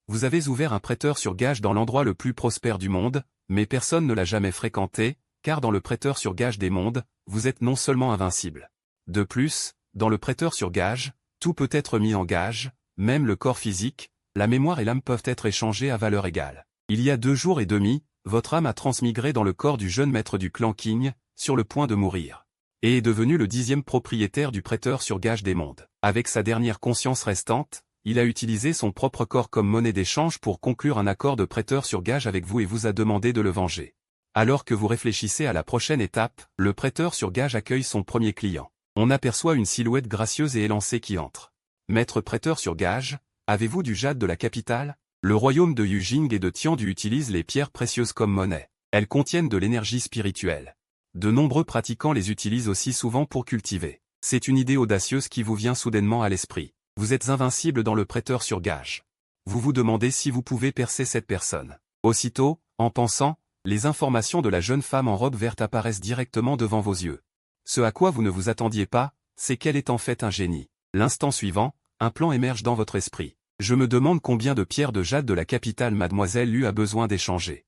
vous avez ouvert un prêteur sur gage dans l'endroit le plus prospère du monde, mais personne ne l'a jamais fréquenté, car dans le prêteur sur gage des mondes, vous êtes non seulement invincible. De plus, dans le prêteur sur gage, tout peut être mis en gage, même le corps physique, la mémoire et l'âme peuvent être échangées à valeur égale. Il y a 2 jours et demi, votre âme a transmigré dans le corps du jeune maître du clan King, sur le point de mourir, et est devenu le 10e propriétaire du prêteur sur gage des mondes. Avec sa dernière conscience restante, il a utilisé son propre corps comme monnaie d'échange pour conclure un accord de prêteur sur gage avec vous et vous a demandé de le venger. Alors que vous réfléchissez à la prochaine étape, le prêteur sur gage accueille son premier client. On aperçoit une silhouette gracieuse et élancée qui entre. Maître prêteur sur gage, avez-vous du jade de la capitale? Le royaume de Yujing et de Tiandu utilise les pierres précieuses comme monnaie. Elles contiennent de l'énergie spirituelle. De nombreux pratiquants les utilisent aussi souvent pour cultiver. C'est une idée audacieuse qui vous vient soudainement à l'esprit. Vous êtes invincible dans le prêteur sur gage. Vous vous demandez si vous pouvez percer cette personne. Aussitôt, en pensant, les informations de la jeune femme en robe verte apparaissent directement devant vos yeux. Ce à quoi vous ne vous attendiez pas, c'est qu'elle est en fait un génie. L'instant suivant, un plan émerge dans votre esprit. Je me demande combien de pierres de jade de la capitale mademoiselle Lu a besoin d'échanger.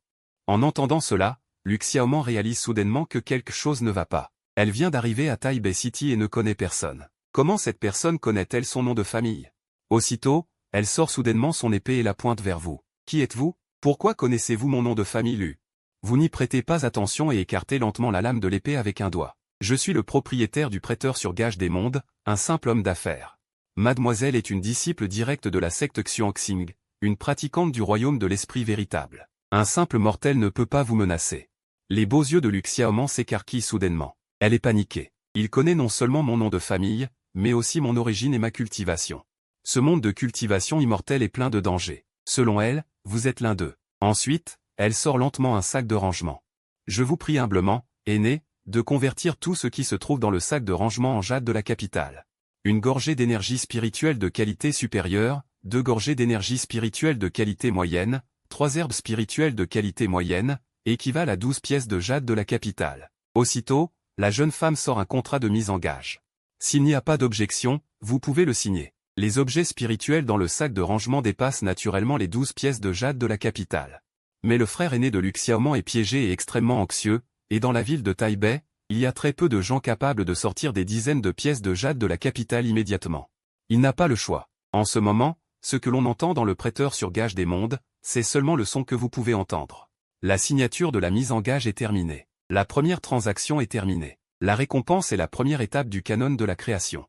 En entendant cela, Lu Xiaoman réalise soudainement que quelque chose ne va pas. Elle vient d'arriver à Taipei City et ne connaît personne. Comment cette personne connaît-elle son nom de famille? Aussitôt, elle sort soudainement son épée et la pointe vers vous. Qui êtes-vous? Pourquoi connaissez-vous mon nom de famille Lu? Vous n'y prêtez pas attention et écartez lentement la lame de l'épée avec un doigt. Je suis le propriétaire du prêteur sur gage des mondes, un simple homme d'affaires. Mademoiselle est une disciple directe de la secte Xuanxing, une pratiquante du royaume de l'esprit véritable. Un simple mortel ne peut pas vous menacer. Les beaux yeux de Lu Xiaoman s'écarquillent soudainement. Elle est paniquée. Il connaît non seulement mon nom de famille, mais aussi mon origine et ma cultivation. Ce monde de cultivation immortelle est plein de dangers. Selon elle, vous êtes l'un d'eux. Ensuite, elle sort lentement un sac de rangement. Je vous prie humblement, aîné, de convertir tout ce qui se trouve dans le sac de rangement en jade de la capitale. Une gorgée d'énergie spirituelle de qualité supérieure, 2 gorgées d'énergie spirituelle de qualité moyenne, 3 herbes spirituelles de qualité moyenne, équivalent à 12 pièces de jade de la capitale. Aussitôt, la jeune femme sort un contrat de mise en gage. S'il n'y a pas d'objection, vous pouvez le signer. Les objets spirituels dans le sac de rangement dépassent naturellement les 12 pièces de jade de la capitale. Mais le frère aîné de Lu Xiaoman est piégé et extrêmement anxieux, et dans la ville de Taipei, il y a très peu de gens capables de sortir des dizaines de pièces de jade de la capitale immédiatement. Il n'a pas le choix. En ce moment, ce que l'on entend dans le prêteur sur gage des mondes, c'est seulement le son que vous pouvez entendre. La signature de la mise en gage est terminée. La première transaction est terminée. La récompense est la première étape du canon de la création.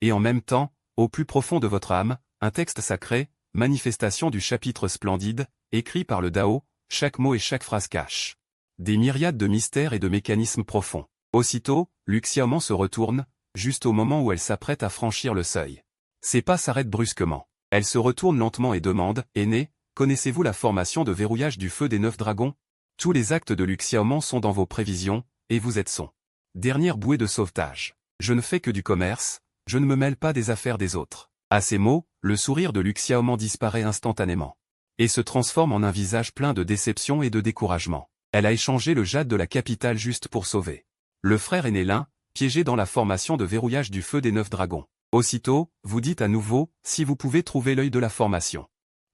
Et en même temps, au plus profond de votre âme, un texte sacré, manifestation du chapitre splendide, écrit par le Dao, chaque mot et chaque phrase cache des myriades de mystères et de mécanismes profonds. Aussitôt, Lu Xiaoman se retourne, juste au moment où elle s'apprête à franchir le seuil. Ses pas s'arrêtent brusquement. Elle se retourne lentement et demande, « Aîné, connaissez-vous la formation de verrouillage du feu des 9 dragons? Tous les actes de Lu Xiaoman sont dans vos prévisions, et vous êtes son dernière bouée de sauvetage. Je ne fais que du commerce, je ne me mêle pas des affaires des autres. » À ces mots, le sourire de Lu Xiaoman disparaît instantanément. Et se transforme en un visage plein de déception et de découragement. Elle a échangé le jade de la capitale juste pour sauver le frère aîné Lin, piégé dans la formation de verrouillage du feu des 9 dragons. Aussitôt, vous dites à nouveau, si vous pouvez trouver l'œil de la formation.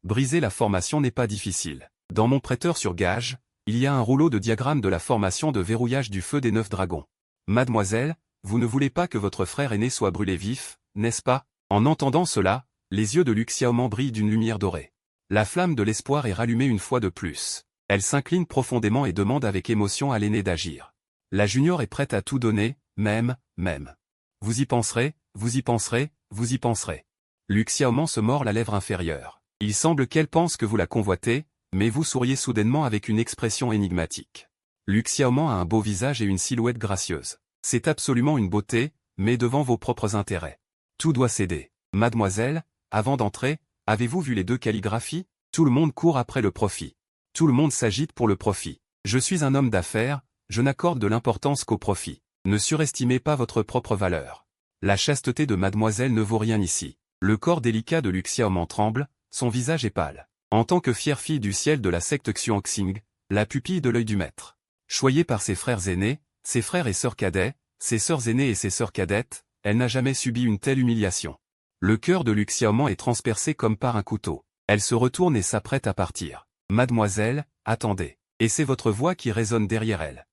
Briser la formation n'est pas difficile. Dans mon prêteur sur gage, il y a un rouleau de diagramme de la formation de verrouillage du feu des 9 dragons. Mademoiselle, vous ne voulez pas que votre frère aîné soit brûlé vif, n'est-ce pas? En entendant cela, les yeux de Lu Xiaoman brillent d'une lumière dorée. La flamme de l'espoir est rallumée une fois de plus. Elle s'incline profondément et demande avec émotion à l'aîné d'agir. La junior est prête à tout donner, même. Vous y penserez, vous y penserez, vous y penserez. Lu Xiaoman se mord la lèvre inférieure. Il semble qu'elle pense que vous la convoitez, mais vous souriez soudainement avec une expression énigmatique. Lu Xiaoman a un beau visage et une silhouette gracieuse. C'est absolument une beauté, mais devant vos propres intérêts. Tout doit céder. Mademoiselle, avant d'entrer, avez-vous vu les 2 calligraphies? Tout le monde court après le profit. Tout le monde s'agite pour le profit. Je suis un homme d'affaires, je n'accorde de l'importance qu'au profit. Ne surestimez pas votre propre valeur. La chasteté de mademoiselle ne vaut rien ici. Le corps délicat de Lu Xiaoman tremble, son visage est pâle. En tant que fière fille du ciel de la secte Xuanxing, la pupille de l'œil du maître. Choyée par ses frères aînés, ses frères et sœurs cadets, ses sœurs aînées et ses sœurs cadettes, elle n'a jamais subi une telle humiliation. Le cœur de Lu Xiaoman est transpercé comme par un couteau. Elle se retourne et s'apprête à partir. Mademoiselle, attendez. Et c'est votre voix qui résonne derrière elle.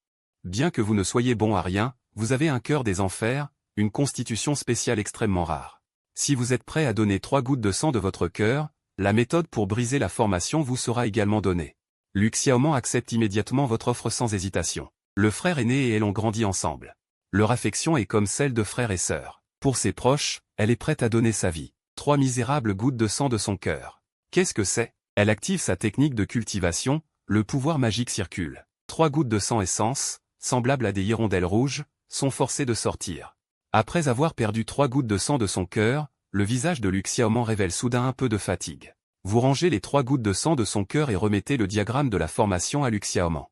Bien que vous ne soyez bon à rien, vous avez un cœur des enfers, une constitution spéciale extrêmement rare. Si vous êtes prêt à donner 3 gouttes de sang de votre cœur, la méthode pour briser la formation vous sera également donnée. Liu Xiaoman accepte immédiatement votre offre sans hésitation. Le frère aîné et elle ont grandi ensemble. Leur affection est comme celle de frère et sœur. Pour ses proches, elle est prête à donner sa vie. 3 misérables gouttes de sang de son cœur. Qu'est-ce que c'est? Elle active sa technique de cultivation, le pouvoir magique circule. 3 gouttes de sang essence, semblables à des hirondelles rouges, sont forcées de sortir. Après avoir perdu 3 gouttes de sang de son cœur, le visage de Liu Xiaoman révèle soudain un peu de fatigue. Vous rangez les 3 gouttes de sang de son cœur et remettez le diagramme de la formation à Liu Xiaoman.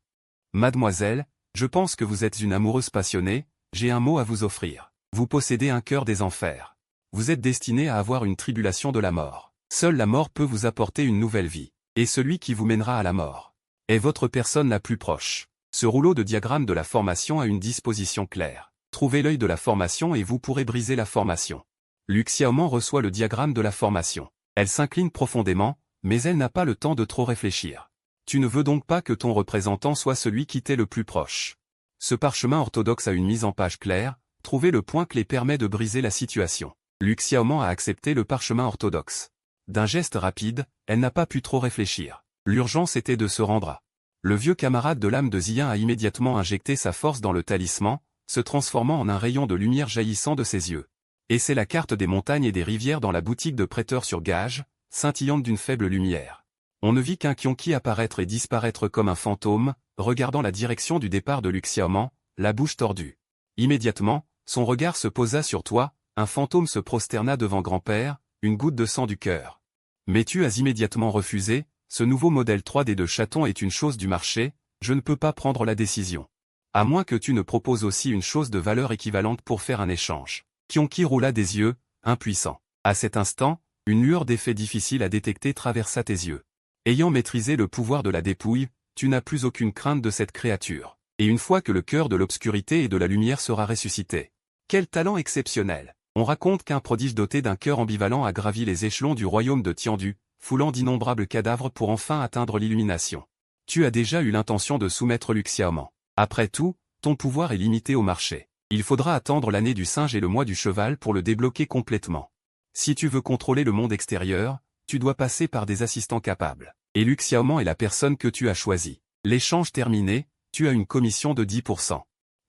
Mademoiselle, je pense que vous êtes une amoureuse passionnée, j'ai un mot à vous offrir. Vous possédez un cœur des enfers. Vous êtes destinée à avoir une tribulation de la mort. Seule la mort peut vous apporter une nouvelle vie. Et celui qui vous mènera à la mort est votre personne la plus proche. Ce rouleau de diagramme de la formation a une disposition claire. Trouvez l'œil de la formation et vous pourrez briser la formation. Liu Xiaoman reçoit le diagramme de la formation. Elle s'incline profondément, mais elle n'a pas le temps de trop réfléchir. Tu ne veux donc pas que ton représentant soit celui qui t'est le plus proche. Ce parchemin orthodoxe a une mise en page claire, trouvez le point clé permet de briser la situation. Liu Xiaoman a accepté le parchemin orthodoxe. D'un geste rapide, elle n'a pas pu trop réfléchir. L'urgence était de se rendre à. Le vieux camarade de l'âme de Ziyin a immédiatement injecté sa force dans le talisman, se transformant en un rayon de lumière jaillissant de ses yeux. Et c'est la carte des montagnes et des rivières dans la boutique de prêteur sur gage, scintillante d'une faible lumière. On ne vit qu'un Kionki apparaître et disparaître comme un fantôme, regardant la direction du départ de Liu Xiaoman, la bouche tordue. Immédiatement, son regard se posa sur toi, un fantôme se prosterna devant grand-père, une goutte de sang du cœur. Mais tu as immédiatement refusé, ce nouveau modèle 3D de chaton est une chose du marché, je ne peux pas prendre la décision. À moins que tu ne proposes aussi une chose de valeur équivalente pour faire un échange. Kionki roula des yeux, impuissant. À cet instant, une lueur d'effet difficile à détecter traversa tes yeux. Ayant maîtrisé le pouvoir de la dépouille, tu n'as plus aucune crainte de cette créature. Et une fois que le cœur de l'obscurité et de la lumière sera ressuscité. Quel talent exceptionnel! On raconte qu'un prodige doté d'un cœur ambivalent a gravi les échelons du royaume de Tiandu, foulant d'innombrables cadavres pour enfin atteindre l'illumination. Tu as déjà eu l'intention de soumettre Liu Xiaoman. Après tout, ton pouvoir est limité au marché. Il faudra attendre l'année du singe et le mois du cheval pour le débloquer complètement. Si tu veux contrôler le monde extérieur, tu dois passer par des assistants capables. Et Liu Xiaoman est la personne que tu as choisie. L'échange terminé, tu as une commission de 10%.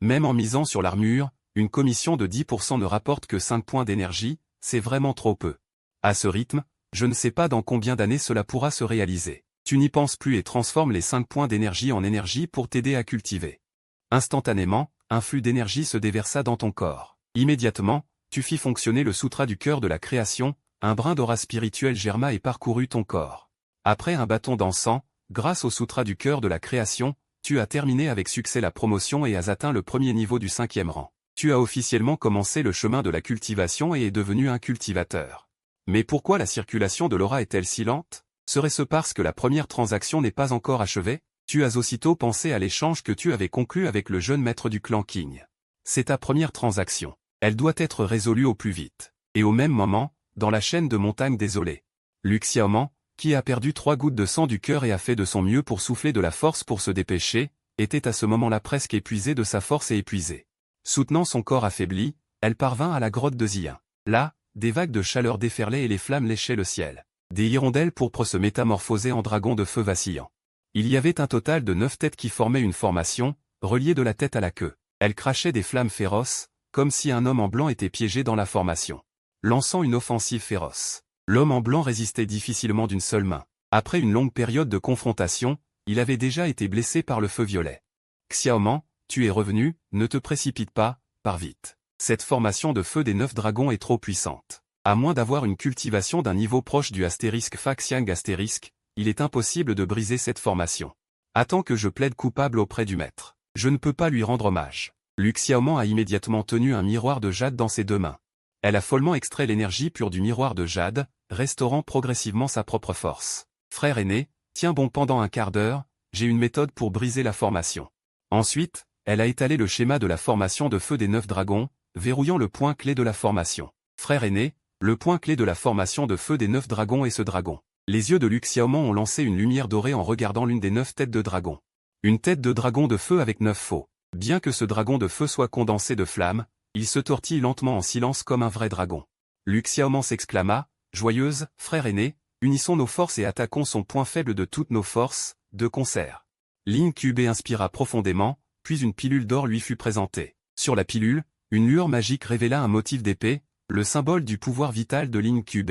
Même en misant sur l'armure, une commission de 10% ne rapporte que 5 points d'énergie, c'est vraiment trop peu. À ce rythme, je ne sais pas dans combien d'années cela pourra se réaliser. Tu n'y penses plus et transforme les 5 points d'énergie en énergie pour t'aider à cultiver. Instantanément, un flux d'énergie se déversa dans ton corps. Immédiatement, tu fis fonctionner le sutra du cœur de la création, un brin d'aura spirituel germa et parcourut ton corps. Après un bâton d'encens, grâce au sutra du cœur de la création, tu as terminé avec succès la promotion et as atteint le premier niveau du 5e rang. Tu as officiellement commencé le chemin de la cultivation et es devenu un cultivateur. Mais pourquoi la circulation de l'aura est-elle si lente? Serait-ce parce que la première transaction n'est pas encore achevée? Tu as aussitôt pensé à l'échange que tu avais conclu avec le jeune maître du clan Qing. C'est ta première transaction. Elle doit être résolue au plus vite. Et au même moment, dans la chaîne de montagnes désolées, Liu Xiaoman, qui a perdu 3 gouttes de sang du cœur et a fait de son mieux pour souffler de la force pour se dépêcher, était à ce moment-là presque épuisée de sa force et épuisée. Soutenant son corps affaibli, elle parvint à la grotte de Ziyin. Là, des vagues de chaleur déferlaient et les flammes léchaient le ciel. Des hirondelles pourpres se métamorphosaient en dragons de feu vacillants. Il y avait un total de 9 têtes qui formaient une formation, reliées de la tête à la queue. Elles crachaient des flammes féroces, comme si un homme en blanc était piégé dans la formation, lançant une offensive féroce. L'homme en blanc résistait difficilement d'une seule main. Après une longue période de confrontation, il avait déjà été blessé par le feu violet. Xiaoman, tu es revenu, ne te précipite pas, pars vite. Cette formation de feu des 9 dragons est trop puissante. À moins d'avoir une cultivation d'un niveau proche du astérisque Faxiang astérisque, il est impossible de briser cette formation. Attends que je plaide coupable auprès du maître. Je ne peux pas lui rendre hommage. Liu Xiaoman a immédiatement tenu un miroir de jade dans ses 2 mains. Elle a follement extrait l'énergie pure du miroir de jade, restaurant progressivement sa propre force. Frère aîné, tiens bon pendant un quart d'heure, j'ai une méthode pour briser la formation. Ensuite, elle a étalé le schéma de la formation de feu des 9 dragons, verrouillant le point clé de la formation. Frère aîné, le point clé de la formation de feu des 9 dragons est ce dragon. Les yeux de Liu Xiaoman ont lancé une lumière dorée en regardant l'une des 9 têtes de dragon. Une tête de dragon de feu avec 9 faux. Bien que ce dragon de feu soit condensé de flammes, il se tortille lentement en silence comme un vrai dragon. Liu Xiaoman s'exclama, joyeuse, frère aîné, unissons nos forces et attaquons son point faible de toutes nos forces, de concert. Lin QB inspira profondément, puis une pilule d'or lui fut présentée. Sur la pilule, une lueur magique révéla un motif d'épée, le symbole du pouvoir vital de Lin QB.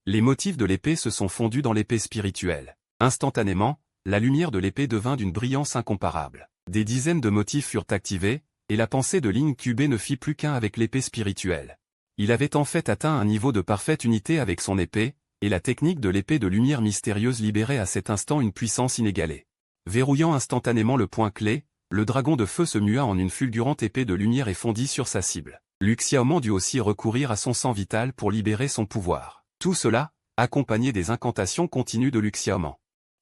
Les motifs de l'épée se sont fondus dans l'épée spirituelle. Instantanément, la lumière de l'épée devint d'une brillance incomparable. Des dizaines de motifs furent activés, et la pensée de Lin QB ne fit plus qu'un avec l'épée spirituelle. Il avait en fait atteint un niveau de parfaite unité avec son épée, et la technique de l'épée de lumière mystérieuse libérait à cet instant une puissance inégalée. Verrouillant instantanément le point clé, le dragon de feu se mua en une fulgurante épée de lumière et fondit sur sa cible. Liu Xiaoman dut aussi recourir à son sang vital pour libérer son pouvoir. Tout cela, accompagné des incantations continues de Liu Xiaoman.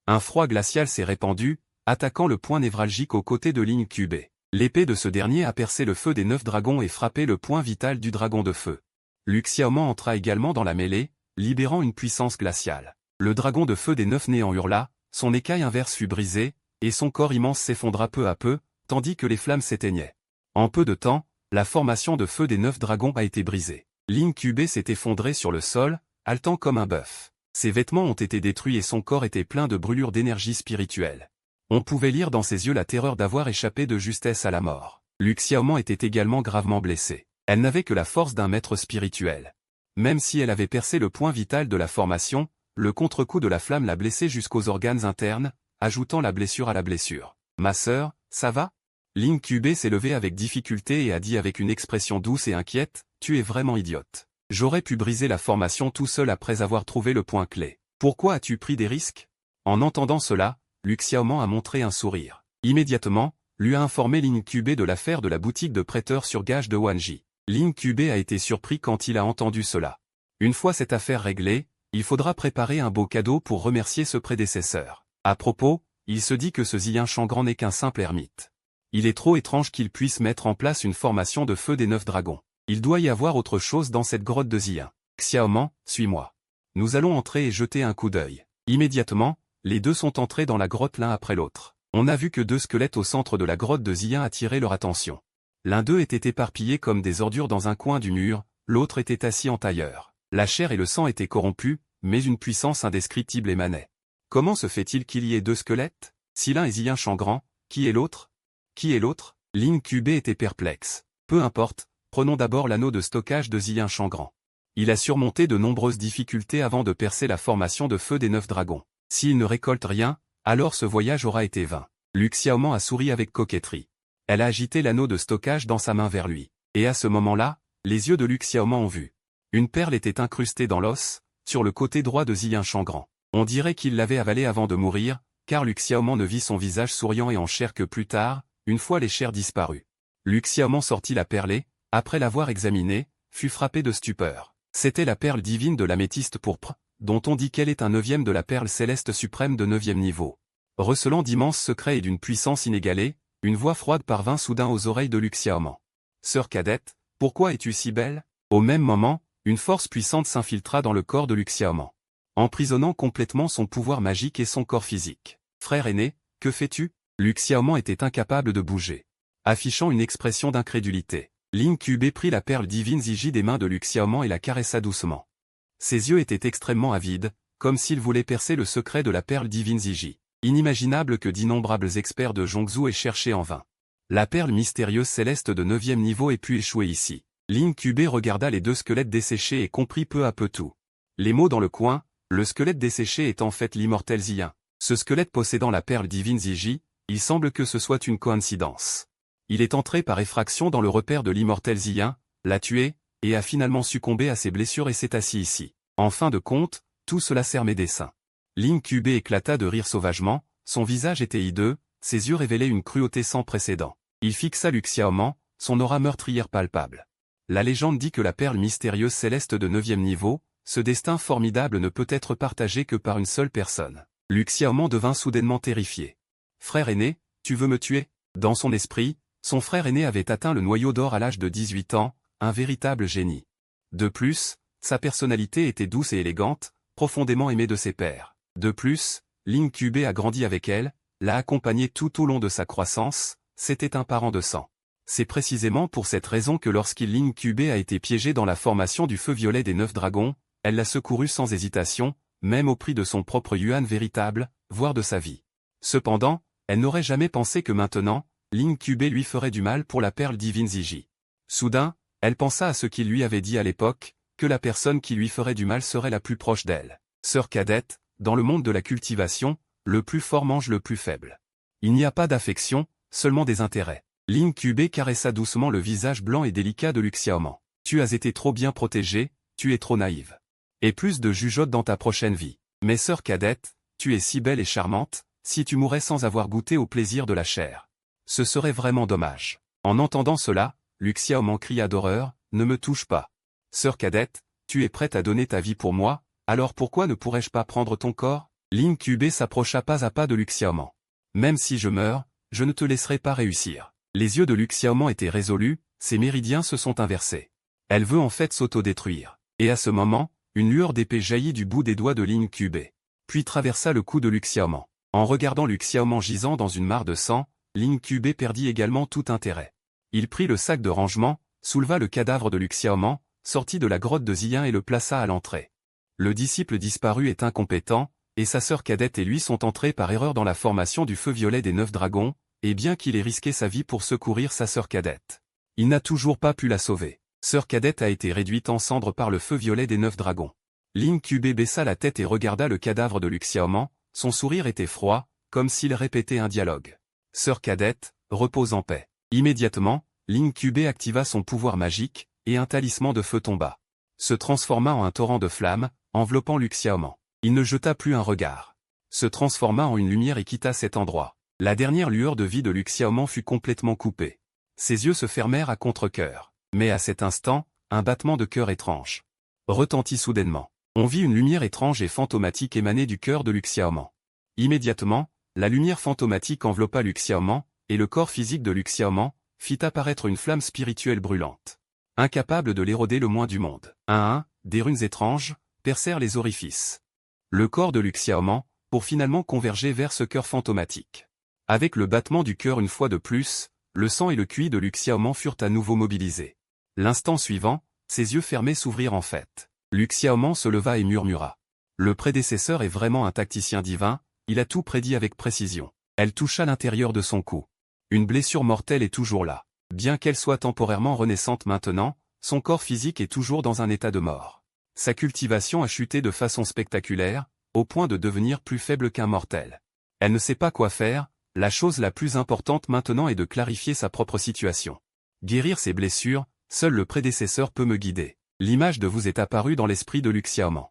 Un froid glacial s'est répandu, attaquant le point névralgique aux côtés de Lin QB. L'épée de ce dernier a percé le feu des 9 dragons et frappé le point vital du dragon de feu. Liu Xiaoman entra également dans la mêlée, libérant une puissance glaciale. Le dragon de feu des 9 néants hurla, son écaille inverse fut brisée, et son corps immense s'effondra peu à peu, tandis que les flammes s'éteignaient. En peu de temps, la formation de feu des 9 dragons a été brisée. Lin QB s'est effondré sur le sol, haletant comme un bœuf. Ses vêtements ont été détruits et son corps était plein de brûlures d'énergie spirituelle. On pouvait lire dans ses yeux la terreur d'avoir échappé de justesse à la mort. Liu Xiaoman était également gravement blessée. Elle n'avait que la force d'un maître spirituel. Même si elle avait percé le point vital de la formation, le contre-coup de la flamme l'a blessée jusqu'aux organes internes, ajoutant la blessure à la blessure. « Ma sœur, ça va ?» Lin QB s'est levée avec difficulté et a dit avec une expression douce et inquiète, « Tu es vraiment idiote. J'aurais pu briser la formation tout seul après avoir trouvé le point clé. Pourquoi as-tu pris des risques ?» En entendant cela, Liu Xiaoman a montré un sourire. Immédiatement, lui a informé Lin QB de l'affaire de la boutique de prêteurs sur gage de Wanji. Lin QB a été surpris quand il a entendu cela. Une fois cette affaire réglée, il faudra préparer un beau cadeau pour remercier ce prédécesseur. À propos, il se dit que ce Ziyin Shangran n'est qu'un simple ermite. Il est trop étrange qu'il puisse mettre en place une formation de feu des 9 dragons. Il doit y avoir autre chose dans cette grotte de Ziyin. Xiaoman, suis-moi. Nous allons entrer et jeter un coup d'œil. Immédiatement, les deux sont entrés dans la grotte l'un après l'autre. On a vu que 2 squelettes au centre de la grotte de Ziyin attiraient leur attention. L'un d'eux était éparpillé comme des ordures dans un coin du mur, l'autre était assis en tailleur. La chair et le sang étaient corrompus, mais une puissance indescriptible émanait. Comment se fait-il qu'il y ait 2 squelettes? Si l'un est Ziyin Shangran, qui est l'autre? Qui est l'autre? Lin QB était perplexe. Peu importe, prenons d'abord l'anneau de stockage de Ziyin Shangran. Il a surmonté de nombreuses difficultés avant de percer la formation de feu des 9 dragons. S'il ne récolte rien, alors ce voyage aura été vain. Liu Xiaoman a souri avec coquetterie. Elle a agité l'anneau de stockage dans sa main vers lui. Et à ce moment-là, les yeux de Liu Xiaoman ont vu. Une perle était incrustée dans l'os, sur le côté droit de Ziyin Shangran. On dirait qu'il l'avait avalée avant de mourir, car Liu Xiaoman ne vit son visage souriant et en chair que plus tard, une fois les chairs disparues. Liu Xiaoman sortit la perle et, après l'avoir examinée, fut frappé de stupeur. C'était la perle divine de l'améthyste pourpre, dont on dit qu'elle est un 9e de la perle céleste suprême de 9e niveau. Recelant d'immenses secrets et d'une puissance inégalée, une voix froide parvint soudain aux oreilles de Liu Xiaoman. « Sœur cadette, pourquoi es-tu si belle ?» Au même moment, une force puissante s'infiltra dans le corps de Liu Xiaoman, emprisonnant complètement son pouvoir magique et son corps physique. « Frère aîné, que fais-tu » Liu Xiaoman était incapable de bouger. Affichant une expression d'incrédulité, Lin QB prit la perle divine Ziji des mains de Liu Xiaoman et la caressa doucement. Ses yeux étaient extrêmement avides, comme s'il voulait percer le secret de la perle divine Ziji. Inimaginable que d'innombrables experts de Zhongzhou aient cherché en vain. La perle mystérieuse céleste de 9e niveau ait pu échouer ici. Lin QB regarda les 2 squelettes desséchés et comprit peu à peu tout. Les mots dans le coin, le squelette desséché est en fait l'immortel Ziyin. Ce squelette possédant la perle divine Ziji, il semble que ce soit une coïncidence. Il est entré par effraction dans le repère de l'immortel Ziyin, l'a tué, et a finalement succombé à ses blessures et s'est assis ici. En fin de compte, tout cela sert mes desseins. Lin QB éclata de rire sauvagement, son visage était hideux, ses yeux révélaient une cruauté sans précédent. Il fixa Liu Xiaoman, son aura meurtrière palpable. La légende dit que la perle mystérieuse céleste de 9e niveau, ce destin formidable ne peut être partagé que par une seule personne. Liu Xiaoman devint soudainement terrifié. « Frère aîné, tu veux me tuer ?» Dans son esprit, son frère aîné avait atteint le noyau d'or à l'âge de 18 ans, un véritable génie. De plus, sa personnalité était douce et élégante, profondément aimée de ses pairs. De plus, Ling Qubei a grandi avec elle, l'a accompagnée tout au long de sa croissance, c'était un parent de sang. C'est précisément pour cette raison que lorsqu'il Ling Qubei a été piégé dans la formation du feu violet des 9 dragons, elle l'a secouru sans hésitation, même au prix de son propre yuan véritable, voire de sa vie. Cependant, elle n'aurait jamais pensé que maintenant, Ling Qubei lui ferait du mal pour la perle divine Ziji. Soudain, elle pensa à ce qu'il lui avait dit à l'époque, que la personne qui lui ferait du mal serait la plus proche d'elle. Sœur cadette, dans le monde de la cultivation, le plus fort mange le plus faible. Il n'y a pas d'affection, seulement des intérêts. Ling Qubei caressa doucement le visage blanc et délicat de Lu Xiaoman. Tu as été trop bien protégée, tu es trop naïve. Et plus de jugeote dans ta prochaine vie. Mais sœur cadette, tu es si belle et charmante, si tu mourais sans avoir goûté au plaisir de la chair. Ce serait vraiment dommage. En entendant cela, Lu Xiaoman cria d'horreur, ne me touche pas. Sœur cadette, tu es prête à donner ta vie pour moi, alors pourquoi ne pourrais-je pas prendre ton corps? Ling Qubei s'approcha pas à pas de Lu Xiaoman. Même si je meurs, je ne te laisserai pas réussir. Les yeux de Lu Xiaoman étaient résolus, ses méridiens se sont inversés. Elle veut en fait s'auto-détruire. Et à ce moment, une lueur d'épée jaillit du bout des doigts de Ling Qubei. Puis traversa le cou de Lu Xiaoman. En regardant Lu Xiaoman gisant dans une mare de sang, Ling Qubei perdit également tout intérêt. Il prit le sac de rangement, souleva le cadavre de Lu Xiaoman, sortit de la grotte de Ziyin et le plaça à l'entrée. Le disciple disparu est incompétent, et sa sœur cadette et lui sont entrés par erreur dans la formation du feu violet des 9 dragons, et bien qu'il ait risqué sa vie pour secourir sa sœur cadette, il n'a toujours pas pu la sauver. Sœur cadette a été réduite en cendres par le feu violet des 9 dragons. Ling Qubei baissa la tête et regarda le cadavre de Lu Xiaoman, son sourire était froid, comme s'il répétait un dialogue. Sœur cadette, repose en paix. Immédiatement, Ling Qubei activa son pouvoir magique, et un talisman de feu tomba. Se transforma en un torrent de flammes, enveloppant Lu Xiaoman. Il ne jeta plus un regard. Se transforma en une lumière et quitta cet endroit. La dernière lueur de vie de Lu Xiaoman fut complètement coupée. Ses yeux se fermèrent à contre-cœur. Mais à cet instant, un battement de cœur étrange retentit soudainement. On vit une lumière étrange et fantomatique émaner du cœur de Lu Xiaoman. Immédiatement, la lumière fantomatique enveloppa Lu Xiaoman, et le corps physique de Lu Xiaoman fit apparaître une flamme spirituelle brûlante. Incapable de l'éroder le moins du monde. Des runes étranges percèrent les orifices. Le corps de Lu Xiaoman, pour finalement converger vers ce cœur fantomatique. Avec le battement du cœur une fois de plus, le sang et le QI de Lu Xiaoman furent à nouveau mobilisés. L'instant suivant, ses yeux fermés s'ouvrirent en fait. Lu Xiaoman se leva et murmura. Le prédécesseur est vraiment un tacticien divin, il a tout prédit avec précision. Elle toucha l'intérieur de son cou. Une blessure mortelle est toujours là. Bien qu'elle soit temporairement renaissante maintenant, son corps physique est toujours dans un état de mort. Sa cultivation a chuté de façon spectaculaire, au point de devenir plus faible qu'un mortel. Elle ne sait pas quoi faire, la chose la plus importante maintenant est de clarifier sa propre situation. Guérir ses blessures, seul le prédécesseur peut me guider. L'image de vous est apparue dans l'esprit de Lu Xiaoman.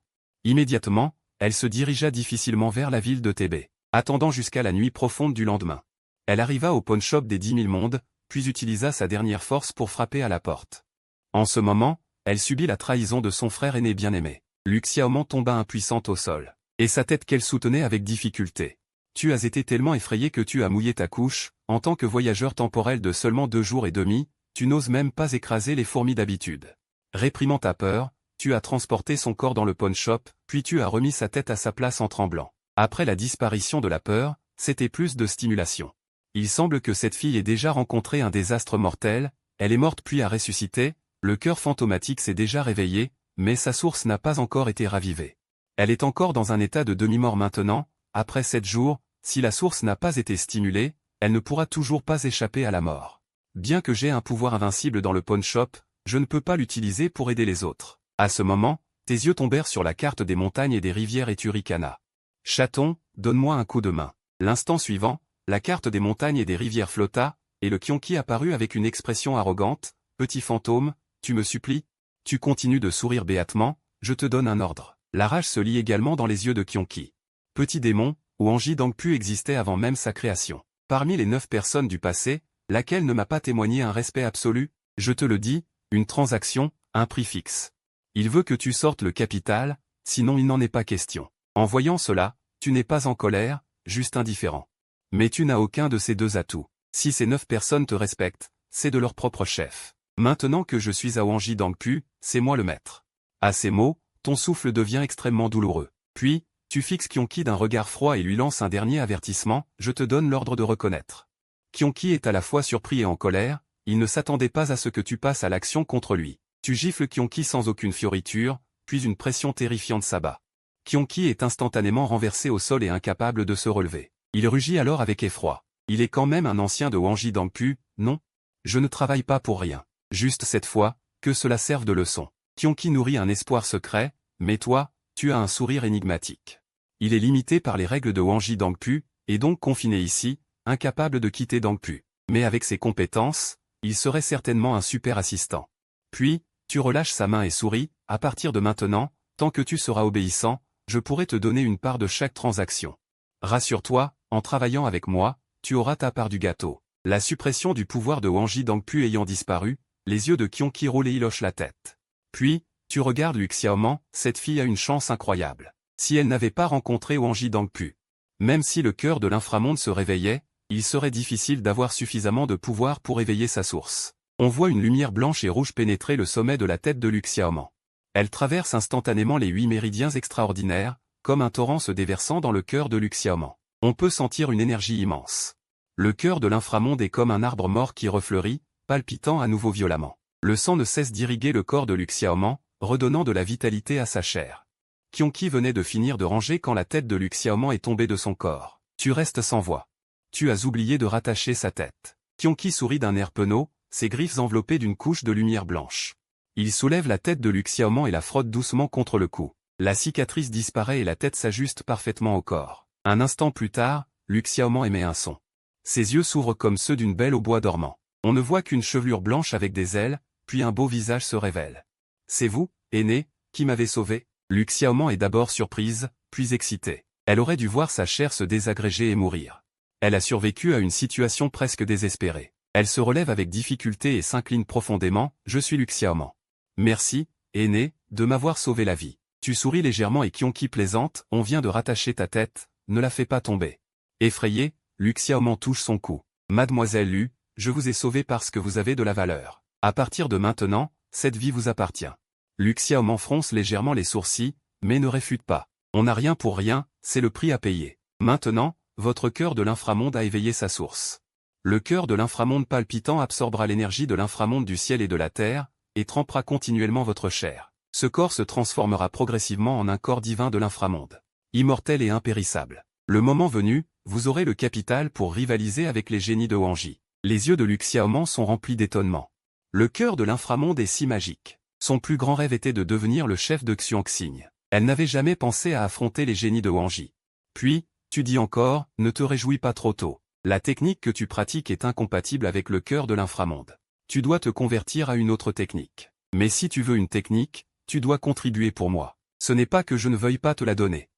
Immédiatement, elle se dirigea difficilement vers la ville de Tébé, attendant jusqu'à la nuit profonde du lendemain. Elle arriva au pawn shop des 10 000 mondes, puis utilisa sa dernière force pour frapper à la porte. En ce moment, elle subit la trahison de son frère aîné bien-aimé. Lu Xiaoman tomba impuissante au sol, et sa tête qu'elle soutenait avec difficulté. Tu as été tellement effrayé que tu as mouillé ta couche, en tant que voyageur temporel de seulement 2 jours et demi, tu n'oses même pas écraser les fourmis d'habitude. Réprimant ta peur, tu as transporté son corps dans le pawn shop, puis tu as remis sa tête à sa place en tremblant. Après la disparition de la peur, c'était plus de stimulation. Il semble que cette fille ait déjà rencontré un désastre mortel, elle est morte puis a ressuscité, le cœur fantomatique s'est déjà réveillé, mais sa source n'a pas encore été ravivée. Elle est encore dans un état de demi-mort maintenant, après 7 jours, si la source n'a pas été stimulée, elle ne pourra toujours pas échapper à la mort. Bien que j'aie un pouvoir invincible dans le pawn shop, je ne peux pas l'utiliser pour aider les autres. À ce moment, tes yeux tombèrent sur la carte des montagnes et des rivières et tu ricana. Chaton, donne-moi un coup de main. L'instant suivant, la carte des montagnes et des rivières flotta, et le Kionki apparut avec une expression arrogante. Petit fantôme, tu me supplies? Tu continues de sourire béatement, je te donne un ordre. La rage se lit également dans les yeux de Kionki. Petit démon, Huangji Dangpu existait avant même sa création. Parmi les 9 personnes du passé, laquelle ne m'a pas témoigné un respect absolu? Je te le dis, une transaction, un prix fixe. Il veut que tu sortes le capital, sinon il n'en est pas question. En voyant cela, tu n'es pas en colère, juste indifférent. Mais tu n'as aucun de ces 2 atouts. Si ces 9 personnes te respectent, c'est de leur propre chef. Maintenant que je suis à Huangji Dangpu, c'est moi le maître. À ces mots, ton souffle devient extrêmement douloureux. Puis, tu fixes Kyonki d'un regard froid et lui lances un dernier avertissement, je te donne l'ordre de reconnaître. Kyonki est à la fois surpris et en colère, il ne s'attendait pas à ce que tu passes à l'action contre lui. Tu gifles Kyonki sans aucune fioriture, puis une pression terrifiante s'abat. Kyonki est instantanément renversé au sol et incapable de se relever. Il rugit alors avec effroi. Il est quand même un ancien de Hwangji Dangpu, non? Je ne travaille pas pour rien. Juste cette fois, que cela serve de leçon. Kyonki nourrit un espoir secret, mais toi, tu as un sourire énigmatique. Il est limité par les règles de Hwangji Dangpu, et donc confiné ici, incapable de quitter Dangpu. Mais avec ses compétences, il serait certainement un super assistant. Puis, tu relâches sa main et souris, à partir de maintenant, tant que tu seras obéissant, je pourrai te donner une part de chaque transaction. Rassure-toi, en travaillant avec moi, tu auras ta part du gâteau. La suppression du pouvoir de Hwangji Dangpu ayant disparu, les yeux de Kyonki roulent et il hoche la tête. Puis, tu regardes Liu Xiaoman, cette fille a une chance incroyable. Si elle n'avait pas rencontré Hwangji Dangpu, même si le cœur de l'inframonde se réveillait, il serait difficile d'avoir suffisamment de pouvoir pour éveiller sa source. On voit une lumière blanche et rouge pénétrer le sommet de la tête de Liu Xiaoman. Elle traverse instantanément les 8 méridiens extraordinaires, comme un torrent se déversant dans le cœur de Liu Xiaoman. On peut sentir une énergie immense. Le cœur de l'inframonde est comme un arbre mort qui refleurit, palpitant à nouveau violemment. Le sang ne cesse d'irriguer le corps de Liu Xiaoman, redonnant de la vitalité à sa chair. Kyonki venait de finir de ranger quand la tête de Liu Xiaoman est tombée de son corps. Tu restes sans voix. Tu as oublié de rattacher sa tête. Kyonki sourit d'un air penaud, ses griffes enveloppées d'une couche de lumière blanche. Il soulève la tête de Liu Xiaoman et la frotte doucement contre le cou. La cicatrice disparaît et la tête s'ajuste parfaitement au corps. Un instant plus tard, Liu Xiaoman émet un son. Ses yeux s'ouvrent comme ceux d'une belle au bois dormant. On ne voit qu'une chevelure blanche avec des ailes, puis un beau visage se révèle. C'est vous, aîné, qui m'avez sauvé? Liu Xiaoman est d'abord surprise, puis excitée. Elle aurait dû voir sa chair se désagréger et mourir. Elle a survécu à une situation presque désespérée. Elle se relève avec difficulté et s'incline profondément, je suis Liu Xiaoman. Merci, aîné, de m'avoir sauvé la vie. Tu souris légèrement et Kyonki plaisante, on vient de rattacher ta tête, ne la fais pas tomber. Effrayé, Liu Xiaoman touche son cou. Mademoiselle Liu, je vous ai sauvé parce que vous avez de la valeur. À partir de maintenant, cette vie vous appartient. Liu Xiaoman fronce légèrement les sourcils, mais ne réfute pas. On n'a rien pour rien, c'est le prix à payer. Maintenant, votre cœur de l'inframonde a éveillé sa source. Le cœur de l'inframonde palpitant absorbera l'énergie de l'inframonde du ciel et de la terre, et trempera continuellement votre chair. Ce corps se transformera progressivement en un corps divin de l'inframonde. Immortel et impérissable. Le moment venu, vous aurez le capital pour rivaliser avec les génies de Hwangji. Les yeux de Liu Xiaoman sont remplis d'étonnement. Le cœur de l'inframonde est si magique. Son plus grand rêve était de devenir le chef de Xiongxing. Elle n'avait jamais pensé à affronter les génies de Hwangji. Puis, tu dis encore, ne te réjouis pas trop tôt. La technique que tu pratiques est incompatible avec le cœur de l'inframonde. Tu dois te convertir à une autre technique. Mais si tu veux une technique, tu dois contribuer pour moi. Ce n'est pas que je ne veuille pas te la donner.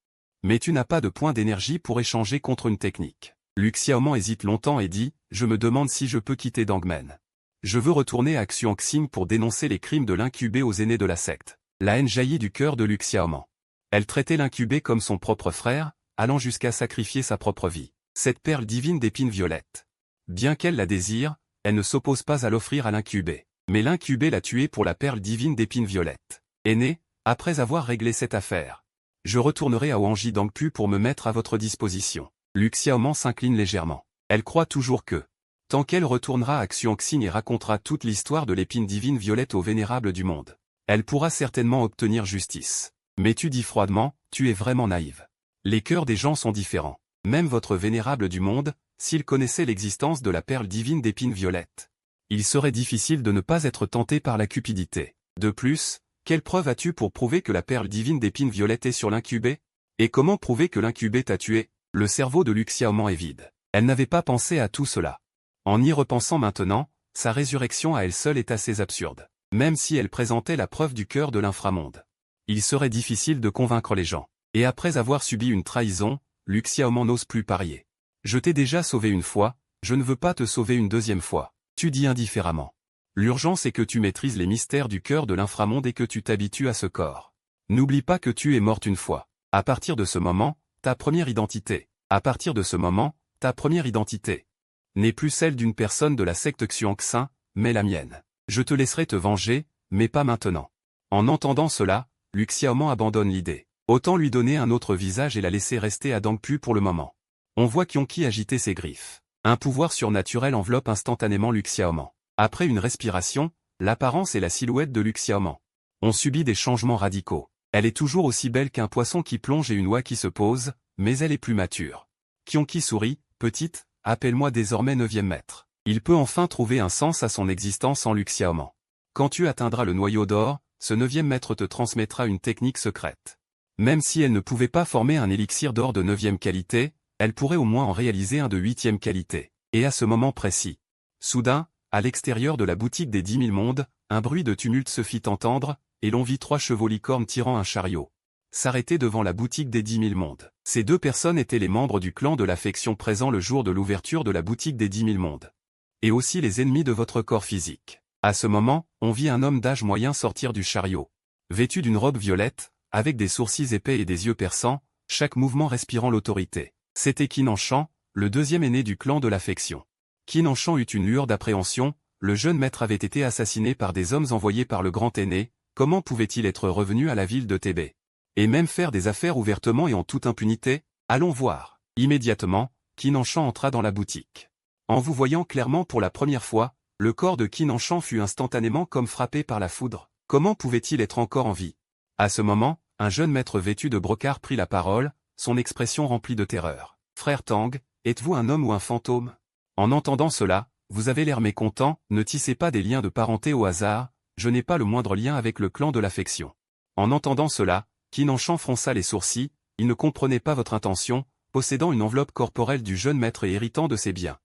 Mais tu n'as pas de point d'énergie pour échanger contre une technique. Liu Xiaoman hésite longtemps et dit, je me demande si je peux quitter Dangmen. Je veux retourner à Xiongxing pour dénoncer les crimes de l'incubé aux aînés de la secte. La haine jaillit du cœur de Liu Xiaoman. Elle traitait l'incubé comme son propre frère, allant jusqu'à sacrifier sa propre vie. Cette perle divine d'épines violettes. Bien qu'elle la désire, elle ne s'oppose pas à l'offrir à l'incubé. Mais l'incubé l'a tuée pour la perle divine d'épines violettes. Aîné, après avoir réglé cette affaire, je retournerai à Hwangji Dangpu pour me mettre à votre disposition. Liu Xiaoman s'incline légèrement. Elle croit toujours que, tant qu'elle retournera à Xiongxing et racontera toute l'histoire de l'épine divine violette aux vénérables du monde, elle pourra certainement obtenir justice. Mais tu dis froidement, tu es vraiment naïve. Les cœurs des gens sont différents. Même votre vénérable du monde, s'il connaissait l'existence de la perle divine d'épines violettes, il serait difficile de ne pas être tenté par la cupidité. De plus, quelle preuve as-tu pour prouver que la perle divine d'épines violettes est sur l'incubé? Et comment prouver que l'incubé t'a tué? Le cerveau de Liu Xiaoman est vide. Elle n'avait pas pensé à tout cela. En y repensant maintenant, sa résurrection à elle seule est assez absurde. Même si elle présentait la preuve du cœur de l'inframonde, il serait difficile de convaincre les gens. Et après avoir subi une trahison, Liu Xiaoman n'ose plus parier. Je t'ai déjà sauvé une fois, je ne veux pas te sauver une deuxième fois. Tu dis indifféremment. L'urgence est que tu maîtrises les mystères du cœur de l'inframonde et que tu t'habitues à ce corps. N'oublie pas que tu es morte une fois. À partir de ce moment, ta première identité. À partir de ce moment, ta première identité n'est plus celle d'une personne de la secte Xiongxing, mais la mienne. Je te laisserai te venger, mais pas maintenant. En entendant cela, Lu Xiaoman abandonne l'idée. Autant lui donner un autre visage et la laisser rester à Dangpu pour le moment. On voit Qionqi agiter ses griffes. Un pouvoir surnaturel enveloppe instantanément Lu Xiaoman. Après une respiration, l'apparence et la silhouette de Lu Xiaoman ont subi des changements radicaux. Elle est toujours aussi belle qu'un poisson qui plonge et une oie qui se pose, mais elle est plus mature. Qionqi sourit, petite, appelle-moi désormais 9e maître. Il peut enfin trouver un sens à son existence en Lu Xiaoman. Quand tu atteindras le noyau d'or, ce 9e maître te transmettra une technique secrète. Même si elle ne pouvait pas former un élixir d'or de 9e qualité, elle pourrait au moins en réaliser un de 8e qualité. Et à ce moment précis. Soudain, à l'extérieur de la boutique des 10 000 mondes, un bruit de tumulte se fit entendre, et l'on vit 3 chevaux licornes tirant un chariot s'arrêter devant la boutique des 10 000 mondes. Ces 2 personnes étaient les membres du clan de l'affection présents le jour de l'ouverture de la boutique des 10 000 mondes. Et aussi les ennemis de votre corps physique. À ce moment, on vit un homme d'âge moyen sortir du chariot. Vêtu d'une robe violette, avec des sourcils épais et des yeux perçants, chaque mouvement respirant l'autorité. C'était Qin Anshan, le 2e aîné du clan de l'affection. Qin Anshan eut une lueur d'appréhension, le jeune maître avait été assassiné par des hommes envoyés par le grand aîné, comment pouvait-il être revenu à la ville de Thébé? Et même faire des affaires ouvertement et en toute impunité? Allons voir. Immédiatement, Qin Anshan entra dans la boutique. En vous voyant clairement pour la première fois, le corps de Qin Anshan fut instantanément comme frappé par la foudre. Comment pouvait-il être encore en vie? À ce moment, un jeune maître vêtu de brocart prit la parole, son expression remplie de terreur. Frère Tang, êtes-vous un homme ou un fantôme? En entendant cela, vous avez l'air mécontent, ne tissez pas des liens de parenté au hasard, je n'ai pas le moindre lien avec le clan de l'affection. En entendant cela, Qin Anshan fronça les sourcils, il ne comprenait pas votre intention, possédant une enveloppe corporelle du jeune maître et héritant de ses biens.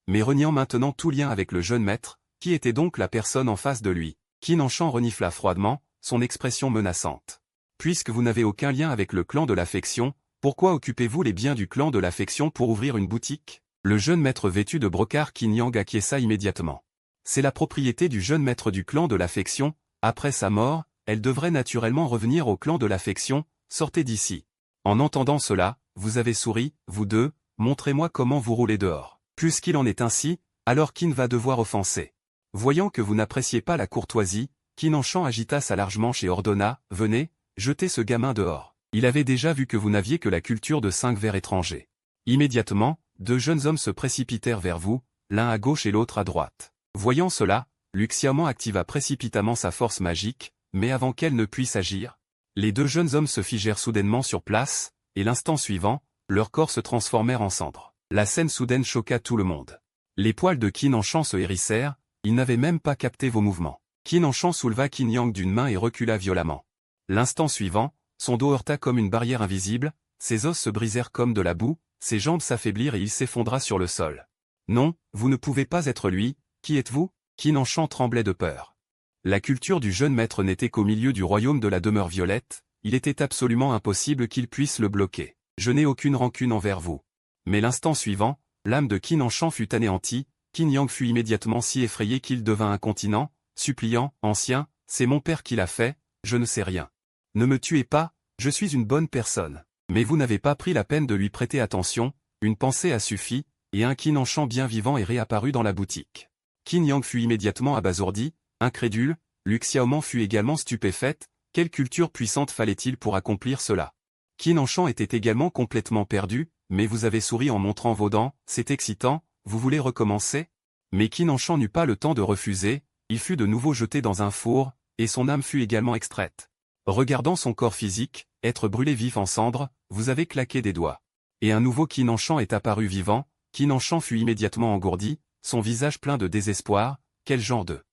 Mais reniant maintenant tout lien avec le jeune maître, qui était donc la personne en face de lui? Qin Anshan renifla froidement, son expression menaçante. Puisque vous n'avez aucun lien avec le clan de l'affection, pourquoi occupez-vous les biens du clan de l'affection pour ouvrir une boutique? Le jeune maître vêtu de brocart Qin Yang acquiesça immédiatement. C'est la propriété du jeune maître du clan de l'affection, après sa mort, elle devrait naturellement revenir au clan de l'affection, sortez d'ici. En entendant cela, vous avez souri, vous deux, montrez-moi comment vous roulez dehors. Puisqu'il en est ainsi, alors Qin va devoir offenser. Voyant que vous n'appréciez pas la courtoisie, Qin Anshan agita sa large manche et ordonna, venez, jetez ce gamin dehors. Il avait déjà vu que vous n'aviez que la culture de 5 vers étrangers. Immédiatement, 2 jeunes hommes se précipitèrent vers vous, l'un à gauche et l'autre à droite. Voyant cela, Lu Xiaoman activa précipitamment sa force magique, mais avant qu'elle ne puisse agir, les 2 jeunes hommes se figèrent soudainement sur place, et l'instant suivant, leurs corps se transformèrent en cendres. La scène soudaine choqua tout le monde. Les poils de Qin Anshan se hérissèrent, il n'avait même pas capté vos mouvements. Qin Anshan souleva Qin Yang d'une main et recula violemment. L'instant suivant, son dos heurta comme une barrière invisible, ses os se brisèrent comme de la boue, ses jambes s'affaiblirent et il s'effondra sur le sol. Non, vous ne pouvez pas être lui, qui êtes-vous? Qin Anshan tremblait de peur. La culture du jeune maître n'était qu'au milieu du royaume de la demeure violette, il était absolument impossible qu'il puisse le bloquer. Je n'ai aucune rancune envers vous. Mais l'instant suivant, l'âme de Qin Anshan fut anéantie, Qin Yang fut immédiatement si effrayé qu'il devint incontinent, suppliant, ancien, c'est mon père qui l'a fait, je ne sais rien. Ne me tuez pas, je suis une bonne personne. Mais vous n'avez pas pris la peine de lui prêter attention, une pensée a suffi, et un Qin Anshan bien vivant est réapparu dans la boutique. Qin Yang fut immédiatement abasourdi, incrédule, Lu Xiaoman fut également stupéfaite, quelle culture puissante fallait-il pour accomplir cela? Qin Anshan était également complètement perdu, mais vous avez souri en montrant vos dents, c'est excitant, vous voulez recommencer? Mais Qin Anshan n'eut pas le temps de refuser, il fut de nouveau jeté dans un four, et son âme fut également extraite. Regardant son corps physique, être brûlé vif en cendres, vous avez claqué des doigts. Et un nouveau Qin Anshan est apparu vivant, Qin Anshan fut immédiatement engourdi, son visage plein de désespoir, quel genre de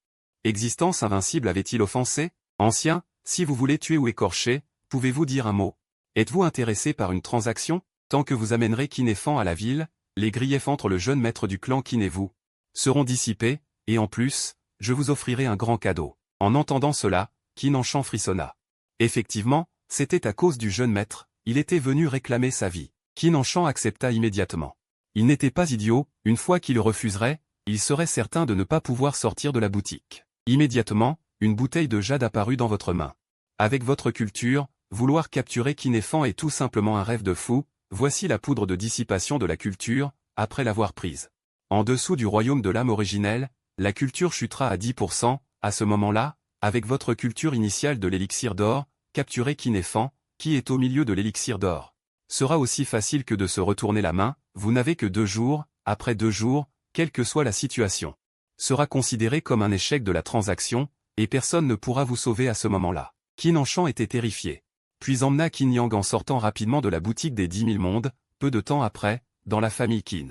existence invincible avait-il offensé? Ancien, si vous voulez tuer ou écorcher, pouvez-vous dire un mot? Êtes-vous intéressé par une transaction? Tant que vous amènerez Qin et Fan à la ville, les griefs entre le jeune maître du clan Qin et vous seront dissipés, et en plus, je vous offrirai un grand cadeau. En entendant cela, Qin Anshan frissonna. Effectivement, c'était à cause du jeune maître, il était venu réclamer sa vie. Qin Anshan accepta immédiatement. Il n'était pas idiot, une fois qu'il refuserait, il serait certain de ne pas pouvoir sortir de la boutique. Immédiatement, une bouteille de jade apparut dans votre main. Avec votre culture, vouloir capturer Qin et Fan est tout simplement un rêve de fou, voici la poudre de dissipation de la culture, après l'avoir prise. En dessous du royaume de l'âme originelle, la culture chutera à 10%, à ce moment-là, avec votre culture initiale de l'élixir d'or, capturer Kinefan, qui est au milieu de l'élixir d'or. Sera aussi facile que de se retourner la main, vous n'avez que 2 jours, après 2 jours, quelle que soit la situation. Sera considéré comme un échec de la transaction, et personne ne pourra vous sauver à ce moment-là. Qin Anshan était terrifié. Puis emmena Qin Yang en sortant rapidement de la boutique des 10 000 mondes, peu de temps après, dans la famille Qin.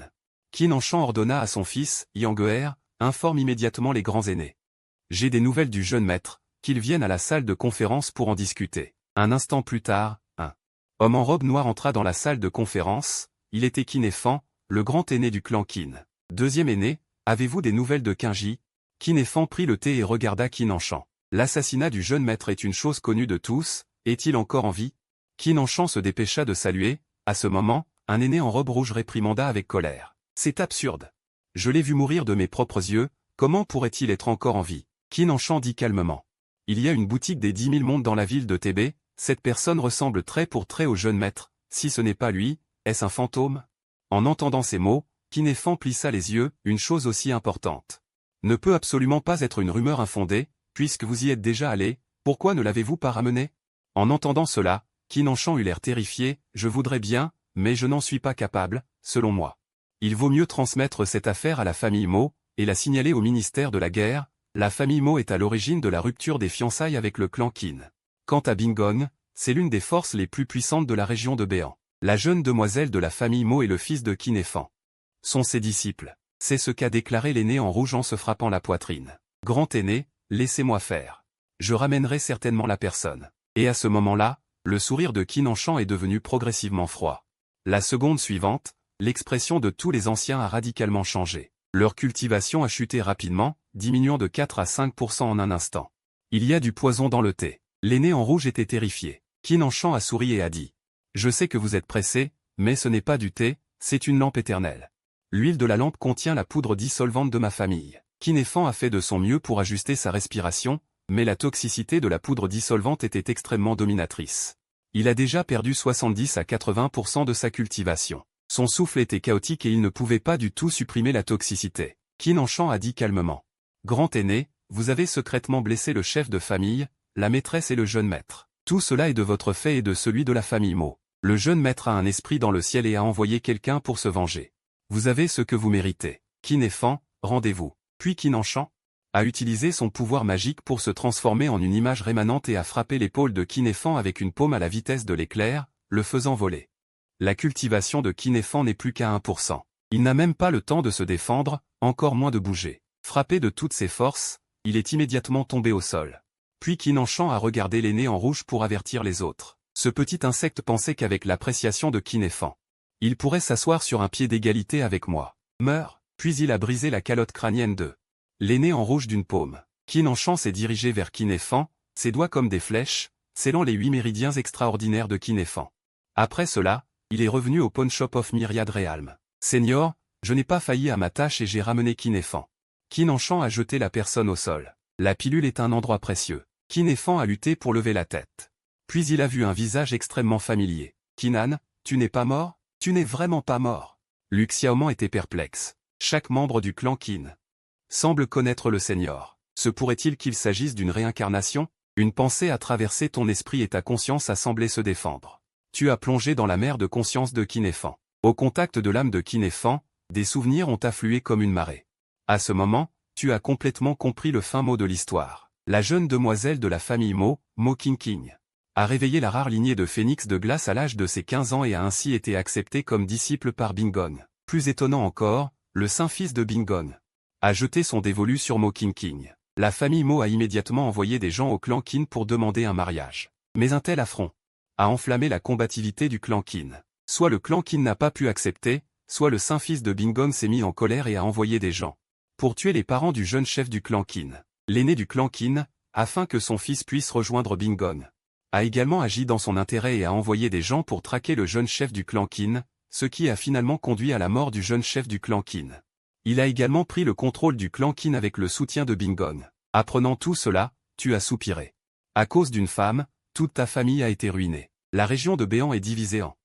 Qin Anshan ordonna à son fils, Yang Geer, informe immédiatement les grands aînés. J'ai des nouvelles du jeune maître, qu'ils viennent à la salle de conférence pour en discuter. Un instant plus tard, un homme en robe noire entra dans la salle de conférence, il était Kinefan, le grand aîné du clan Qin. Deuxième aîné, avez-vous des nouvelles de Qinji? Kinefan prit le thé et regarda Qin Anshan. L'assassinat du jeune maître est une chose connue de tous, est-il encore en vie? Qin Anshan se dépêcha de saluer, à ce moment, un aîné en robe rouge réprimanda avec colère. C'est absurde. Je l'ai vu mourir de mes propres yeux, comment pourrait-il être encore en vie? Qin Anshan dit calmement. Il y a une boutique des 10 000 mondes dans la ville de Tébé, cette personne ressemble trait pour trait au jeune maître, si ce n'est pas lui, est-ce un fantôme? En entendant ces mots, Kinefan plissa les yeux, une chose aussi importante. Ne peut absolument pas être une rumeur infondée, puisque vous y êtes déjà allé, pourquoi ne l'avez-vous pas ramené? En entendant cela, Qin Anshan eut l'air terrifié, je voudrais bien, mais je n'en suis pas capable, selon moi. Il vaut mieux transmettre cette affaire à la famille Mo, et la signaler au ministère de la guerre, la famille Mo est à l'origine de la rupture des fiançailles avec le clan Qin. Quant à Bingong, c'est l'une des forces les plus puissantes de la région de Béan. La jeune demoiselle de la famille Mo est le fils de Kinefan. Sont ses disciples. C'est ce qu'a déclaré l'aîné en rouge en se frappant la poitrine. Grand aîné, laissez-moi faire. Je ramènerai certainement la personne. Et à ce moment-là, le sourire de Qin Anshan est devenu progressivement froid. La seconde suivante, l'expression de tous les anciens a radicalement changé. Leur cultivation a chuté rapidement, diminuant de 4 à 5% en un instant. Il y a du poison dans le thé. L'aîné en rouge était terrifié. Qin Anshan a souri et a dit. Je sais que vous êtes pressé, mais ce n'est pas du thé, c'est une lampe éternelle. L'huile de la lampe contient la poudre dissolvante de ma famille. Kinefan a fait de son mieux pour ajuster sa respiration, mais la toxicité de la poudre dissolvante était extrêmement dominatrice. Il a déjà perdu 70 à 80% de sa cultivation. Son souffle était chaotique et il ne pouvait pas du tout supprimer la toxicité. Qin Anshan a dit calmement. Grand aîné, vous avez secrètement blessé le chef de famille, la maîtresse et le jeune maître. Tout cela est de votre fait et de celui de la famille Mo. Le jeune maître a un esprit dans le ciel et a envoyé quelqu'un pour se venger. Vous avez ce que vous méritez. Kinefan, rendez-vous. Puis Qin Anshan a utilisé son pouvoir magique pour se transformer en une image rémanente et a frappé l'épaule de Kinefan avec une paume à la vitesse de l'éclair, le faisant voler. La cultivation de Kinefan n'est plus qu'à 1%. Il n'a même pas le temps de se défendre, encore moins de bouger. Frappé de toutes ses forces, il est immédiatement tombé au sol. Puis Qin Anshan a regardé l'aîné en rouge pour avertir les autres. Ce petit insecte pensait qu'avec l'appréciation de Kinefan, il pourrait s'asseoir sur un pied d'égalité avec moi. Meurs. Puis il a brisé la calotte crânienne de l'aîné en rouge d'une paume. Qin Anshan s'est dirigé vers Kinefan, ses doigts comme des flèches, scellant les 8 méridiens extraordinaires de Kinefan. Après cela, il est revenu au Pawn Shop of Myriad Realm. Seigneur, je n'ai pas failli à ma tâche et j'ai ramené Kinefan. Qin Anshan a jeté la personne au sol. La pilule est un endroit précieux. Kinefan a lutté pour lever la tête. Puis il a vu un visage extrêmement familier. Kinan, tu n'es pas mort? Tu n'es vraiment pas mort. Lu Xiaoman était perplexe. Chaque membre du clan Qin semble connaître le Seigneur. Se pourrait-il qu'il s'agisse d'une réincarnation? Une pensée a traversé ton esprit et ta conscience a semblé se défendre. Tu as plongé dans la mer de conscience de Kinefan. Au contact de l'âme de Kinefan, des souvenirs ont afflué comme une marée. À ce moment, tu as complètement compris le fin mot de l'histoire. La jeune demoiselle de la famille Mo, Mo Qingqing, a réveillé la rare lignée de phénix de glace à l'âge de ses 15 ans et a ainsi été acceptée comme disciple par Bingong. Plus étonnant encore, le saint-fils de Bingong a jeté son dévolu sur Mo Qingqing. La famille Mo a immédiatement envoyé des gens au clan Qin pour demander un mariage. Mais un tel affront a enflammé la combativité du clan Qin. Soit le clan Qin n'a pas pu accepter, soit le saint-fils de Bingong s'est mis en colère et a envoyé des gens pour tuer les parents du jeune chef du clan Qin. L'aîné du clan Qin, afin que son fils puisse rejoindre Bingong, a également agi dans son intérêt et a envoyé des gens pour traquer le jeune chef du clan Qin, ce qui a finalement conduit à la mort du jeune chef du clan Qin. Il a également pris le contrôle du clan Qin avec le soutien de Bingong. Apprenant tout cela, tu as soupiré. À cause d'une femme, toute ta famille a été ruinée. La région de Béan est divisée en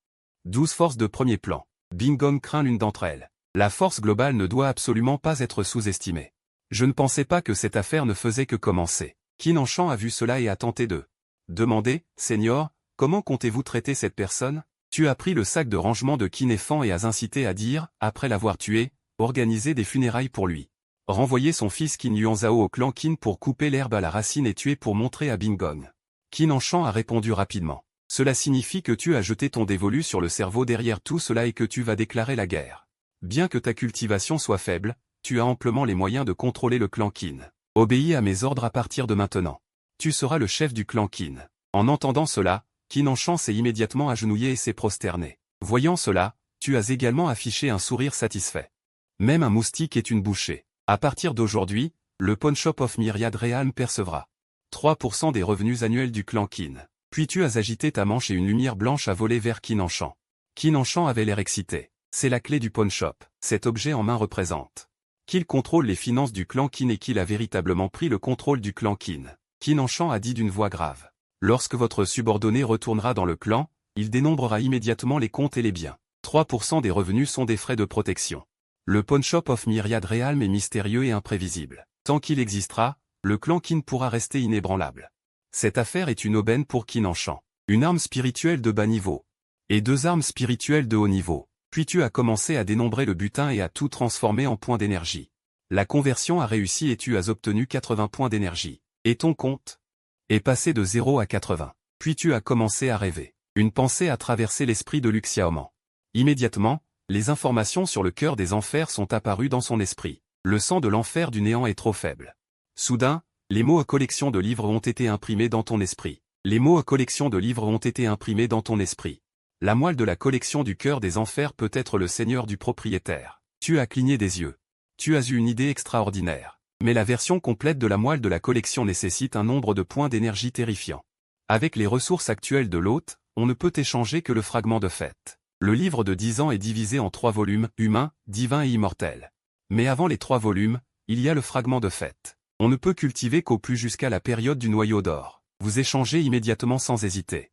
12 forces de premier plan. Bingong craint l'une d'entre elles. La force globale ne doit absolument pas être sous-estimée. Je ne pensais pas que cette affaire ne faisait que commencer. Qin Anshan a vu cela et a tenté de Demandez, Seigneur, comment comptez-vous traiter cette personne? Tu as pris le sac de rangement de Kinéfan et as incité à dire, après l'avoir tué, organiser des funérailles pour lui. Renvoyer son fils Qin Yuanzhao au clan Qin pour couper l'herbe à la racine et tuer pour montrer à Bingong. Qin Anshan a répondu rapidement. Cela signifie que tu as jeté ton dévolu sur le cerveau derrière tout cela et que tu vas déclarer la guerre. Bien que ta cultivation soit faible, tu as amplement les moyens de contrôler le clan Qin. Obéis à mes ordres à partir de maintenant. Tu seras le chef du clan Qin. En entendant cela, Qin Anshan s'est immédiatement agenouillé et s'est prosterné. Voyant cela, tu as également affiché un sourire satisfait. Même un moustique est une bouchée. À partir d'aujourd'hui, le Pawn Shop of Myriad Realm percevra 3% des revenus annuels du clan Qin. Puis tu as agité ta manche et une lumière blanche a volé vers Qin Anshan. Qin Anshan avait l'air excité. C'est la clé du Pawn Shop. Cet objet en main représente qu'il contrôle les finances du clan Qin et qu'il a véritablement pris le contrôle du clan Qin. Qin Anshan a dit d'une voix grave. Lorsque votre subordonné retournera dans le clan, il dénombrera immédiatement les comptes et les biens. 3% des revenus sont des frais de protection. Le Pawn Shop of Myriad Realm est mystérieux et imprévisible. Tant qu'il existera, le clan Qin pourra rester inébranlable. Cette affaire est une aubaine pour Qin Anshan. Une arme spirituelle de bas niveau. Et 2 armes spirituelles de haut niveau. Puis tu as commencé à dénombrer le butin et à tout transformer en points d'énergie. La conversion a réussi et tu as obtenu 80 points d'énergie. Et ton compte est passé de 0 à 80. Puis tu as commencé à rêver. Une pensée a traversé l'esprit de Liu Xiaoman. Immédiatement, les informations sur le cœur des enfers sont apparues dans son esprit. Le sang de l'enfer du néant est trop faible. Soudain, les mots à collection de livres ont été imprimés dans ton esprit. Les mots à collection de livres ont été imprimés dans ton esprit. La moelle de la collection du cœur des enfers peut être le seigneur du propriétaire. Tu as cligné des yeux. Tu as eu une idée extraordinaire. Mais la version complète de la moelle de la collection nécessite un nombre de points d'énergie terrifiant. Avec les ressources actuelles de l'hôte, on ne peut échanger que le fragment de fête. Le livre de 10 ans est divisé en 3 volumes, humain, divin et immortel. Mais avant les 3 volumes, il y a le fragment de fête. On ne peut cultiver qu'au plus jusqu'à la période du noyau d'or. Vous échangez immédiatement sans hésiter.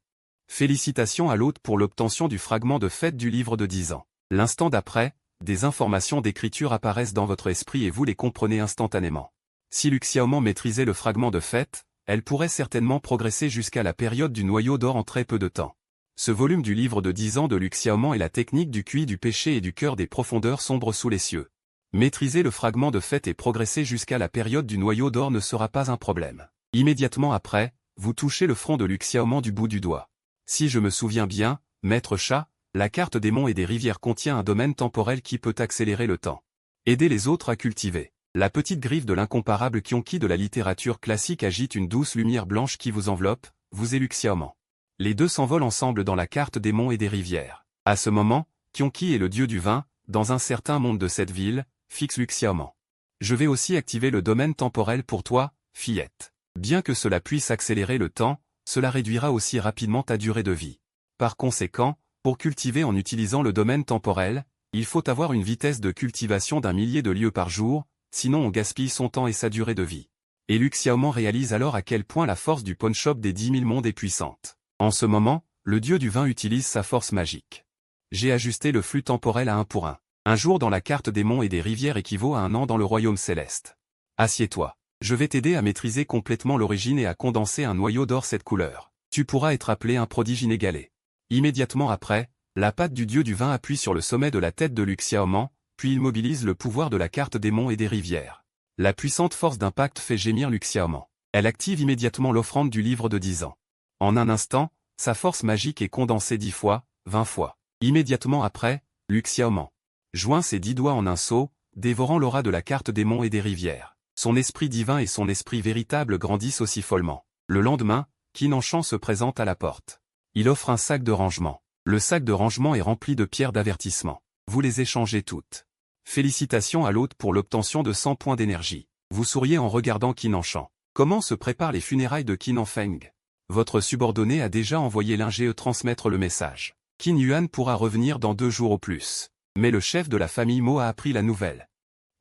Félicitations à l'hôte pour l'obtention du fragment de fête du livre de 10 ans. L'instant d'après, des informations d'écriture apparaissent dans votre esprit et vous les comprenez instantanément. Si Liu Xiaoman maîtrisait le fragment de fête, elle pourrait certainement progresser jusqu'à la période du noyau d'or en très peu de temps. Ce volume du livre de 10 ans de Liu Xiaoman est la technique du QI du péché et du cœur des profondeurs sombres sous les cieux. Maîtriser le fragment de fête et progresser jusqu'à la période du noyau d'or ne sera pas un problème. Immédiatement après, vous touchez le front de Liu Xiaoman du bout du doigt. Si je me souviens bien, Maître Chat, la carte des monts et des rivières contient un domaine temporel qui peut accélérer le temps. Aider les autres à cultiver. La petite griffe de l'incomparable Kyonki de la littérature classique agite une douce lumière blanche qui vous enveloppe, vous et Liu Xiaoman. Les deux s'envolent ensemble dans la carte des monts et des rivières. À ce moment, Kyonki est le dieu du vin, dans un certain monde de cette ville, fixe Liu Xiaoman. Je vais aussi activer le domaine temporel pour toi, fillette. Bien que cela puisse accélérer le temps, cela réduira aussi rapidement ta durée de vie. Par conséquent, pour cultiver en utilisant le domaine temporel, il faut avoir une vitesse de cultivation d'1 millier de lieues par jour, sinon on gaspille son temps et sa durée de vie. Et Liu Xiaoman réalise alors à quel point la force du Pawn Shop des 10 000 mondes est puissante. En ce moment, le dieu du vin utilise sa force magique. J'ai ajusté le flux temporel à 1 pour 1. Un jour dans la carte des monts et des rivières équivaut à 1 an dans le royaume céleste. Assieds-toi. Je vais t'aider à maîtriser complètement l'origine et à condenser un noyau d'or cette couleur. Tu pourras être appelé un prodige inégalé. Immédiatement après, la patte du dieu du vin appuie sur le sommet de la tête de Liu Xiaoman, puis il mobilise le pouvoir de la carte des monts et des rivières. La puissante force d'impact fait gémir Liu Xiaoman. Elle active immédiatement l'offrande du livre de 10 ans. En un instant, sa force magique est condensée 10 fois, 20 fois. Immédiatement après, Liu Xiaoman joint ses 10 doigts en un seau, dévorant l'aura de la carte des monts et des rivières. Son esprit divin et son esprit véritable grandissent aussi follement. Le lendemain, Qin Anshan se présente à la porte. Il offre un sac de rangement. Le sac de rangement est rempli de pierres d'avertissement. Vous les échangez toutes. Félicitations à l'hôte pour l'obtention de 100 points d'énergie. Vous souriez en regardant Qin Anshan. Comment se préparent les funérailles de Qin Anfeng? Votre subordonné a déjà envoyé l'ingé transmettre le message. Qin Yuan pourra revenir dans 2 jours au plus. Mais le chef de la famille Mo a appris la nouvelle.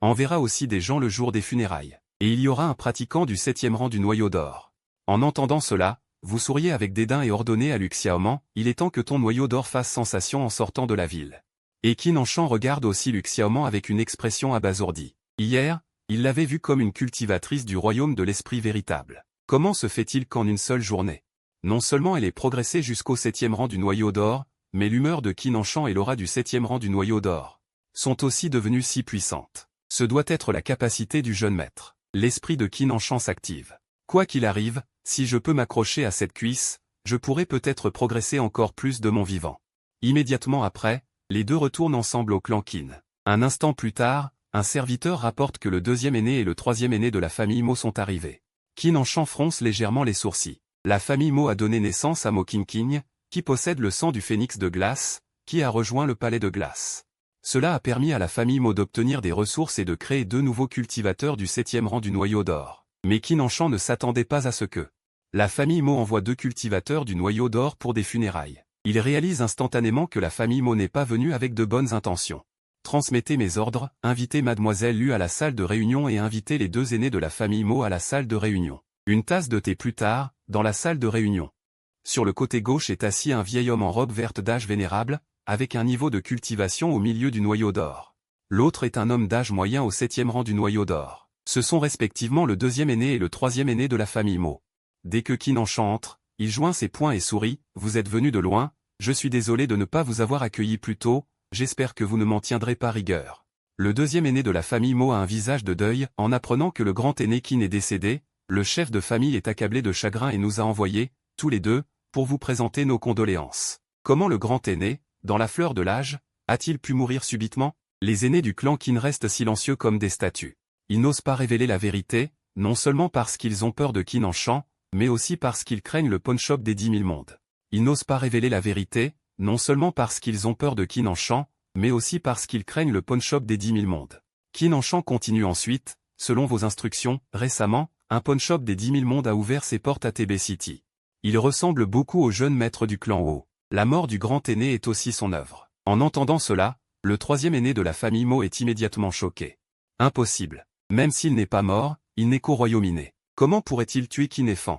Enverra aussi des gens le jour des funérailles. Et il y aura un pratiquant du 7e rang du noyau d'or. En entendant cela, vous souriez avec dédain et ordonnez à Liu Xiaoman, il est temps que ton noyau d'or fasse sensation en sortant de la ville. Et Qin Anshan regarde aussi Liu Xiaoman avec une expression abasourdie. Hier, il l'avait vue comme une cultivatrice du royaume de l'esprit véritable. Comment se fait-il qu'en une seule journée, Non seulement elle est progressée jusqu'au 7e rang du noyau d'or, mais l'humeur de Qin Anchan et l'aura du 7e rang du noyau d'or sont aussi devenues si puissantes. Ce doit être la capacité du jeune maître. L'esprit de Qin Anchan s'active. Quoi qu'il arrive, si je peux m'accrocher à cette cuisse, je pourrai peut-être progresser encore plus de mon vivant. Immédiatement après, les deux retournent ensemble au clan Qin. Un instant plus tard, un serviteur rapporte que le deuxième aîné et le troisième aîné de la famille Mo sont arrivés. Qin Anchan fronce légèrement les sourcils. La famille Mo a donné naissance à Mo Qingqing, qui possède le sang du phénix de glace, qui a rejoint le palais de glace. Cela a permis à la famille Mo d'obtenir des ressources et de créer 2 nouveaux cultivateurs du 7e rang du noyau d'or. Mais Qin Anchan ne s'attendait pas à ce que la famille Mo envoie 2 cultivateurs du noyau d'or pour des funérailles. Il réalise instantanément que la famille Mo n'est pas venue avec de bonnes intentions. Transmettez mes ordres, invitez mademoiselle Lu à la salle de réunion et invitez les 2 aînés de la famille Mo à la salle de réunion. Une tasse de thé plus tard, dans la salle de réunion. Sur le côté gauche est assis un vieil homme en robe verte d'âge vénérable, avec un niveau de cultivation au milieu du noyau d'or. L'autre est un homme d'âge moyen au 7e rang du noyau d'or. Ce sont respectivement le 2e aîné et le 3e aîné de la famille Mo. Dès que Qin Anchan entre, il joint ses poings et sourit, « Vous êtes venu de loin, je suis désolé de ne pas vous avoir accueilli plus tôt, j'espère que vous ne m'en tiendrez pas rigueur. » Le 2e aîné de la famille Mo a un visage de deuil, en apprenant que le grand aîné Qin est décédé, le chef de famille est accablé de chagrin et nous a envoyés, tous les deux, pour vous présenter nos condoléances. Comment le grand aîné, dans la fleur de l'âge, a-t-il pu mourir subitement? Les aînés du clan Qin restent silencieux comme des statues. Ils n'osent pas révéler la vérité, non seulement parce qu'ils ont peur de Qin Anchan, mais aussi parce qu'ils craignent le pawn shop des 10 000 mondes. Ils n'osent pas révéler la vérité, non seulement parce qu'ils ont peur de Qin Anchan, mais aussi parce qu'ils craignent le pawn shop des 10 000 mondes. Qin Anchan continue ensuite, selon vos instructions, récemment, un pawn shop des 10 000 mondes a ouvert ses portes à TB City. Il ressemble beaucoup au jeune maître du clan Ho. La mort du grand aîné est aussi son œuvre. En entendant cela, le 3e aîné de la famille Mo est immédiatement choqué. Impossible. Même s'il n'est pas mort, il n'est qu'au royaume inné. Comment pourrait-il tuer Qin Fan?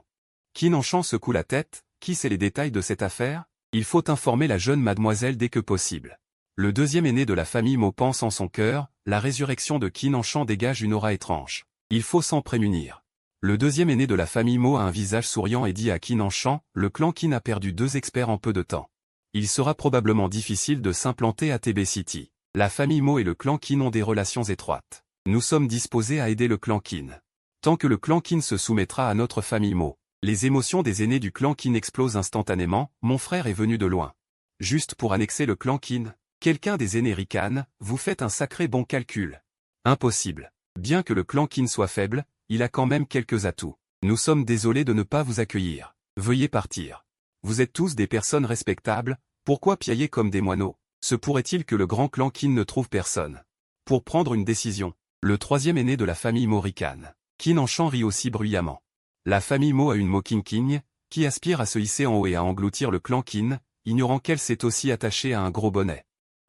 Qin Anchan secoue la tête, qui sait les détails de cette affaire? Il faut informer la jeune mademoiselle dès que possible. Le 2e aîné de la famille Mo pense en son cœur, la résurrection de Qin Anchan dégage une aura étrange. Il faut s'en prémunir. Le 2e aîné de la famille Mo a un visage souriant et dit à Qin Anchan, le clan Qin a perdu 2 experts en peu de temps. Il sera probablement difficile de s'implanter à TB City. La famille Mo et le clan Qin ont des relations étroites. Nous sommes disposés à aider le clan Qin. Tant que le clan Qin se soumettra à notre famille Mo, les émotions des aînés du clan Qin explosent instantanément, mon frère est venu de loin. Juste pour annexer le clan Qin, quelqu'un des aînés ricane, vous faites un sacré bon calcul. Impossible. Bien que le clan Qin soit faible, il a quand même quelques atouts. Nous sommes désolés de ne pas vous accueillir. Veuillez partir. Vous êtes tous des personnes respectables, pourquoi piailler comme des moineaux? Se pourrait-il que le grand clan Qin ne trouve personne pour prendre une décision? Le 3e aîné de la famille Mo ricane. Qin Anchan rit aussi bruyamment. La famille Mo a une Mo Qingqing, qui aspire à se hisser en haut et à engloutir le clan Qin, ignorant qu'elle s'est aussi attachée à un gros bonnet.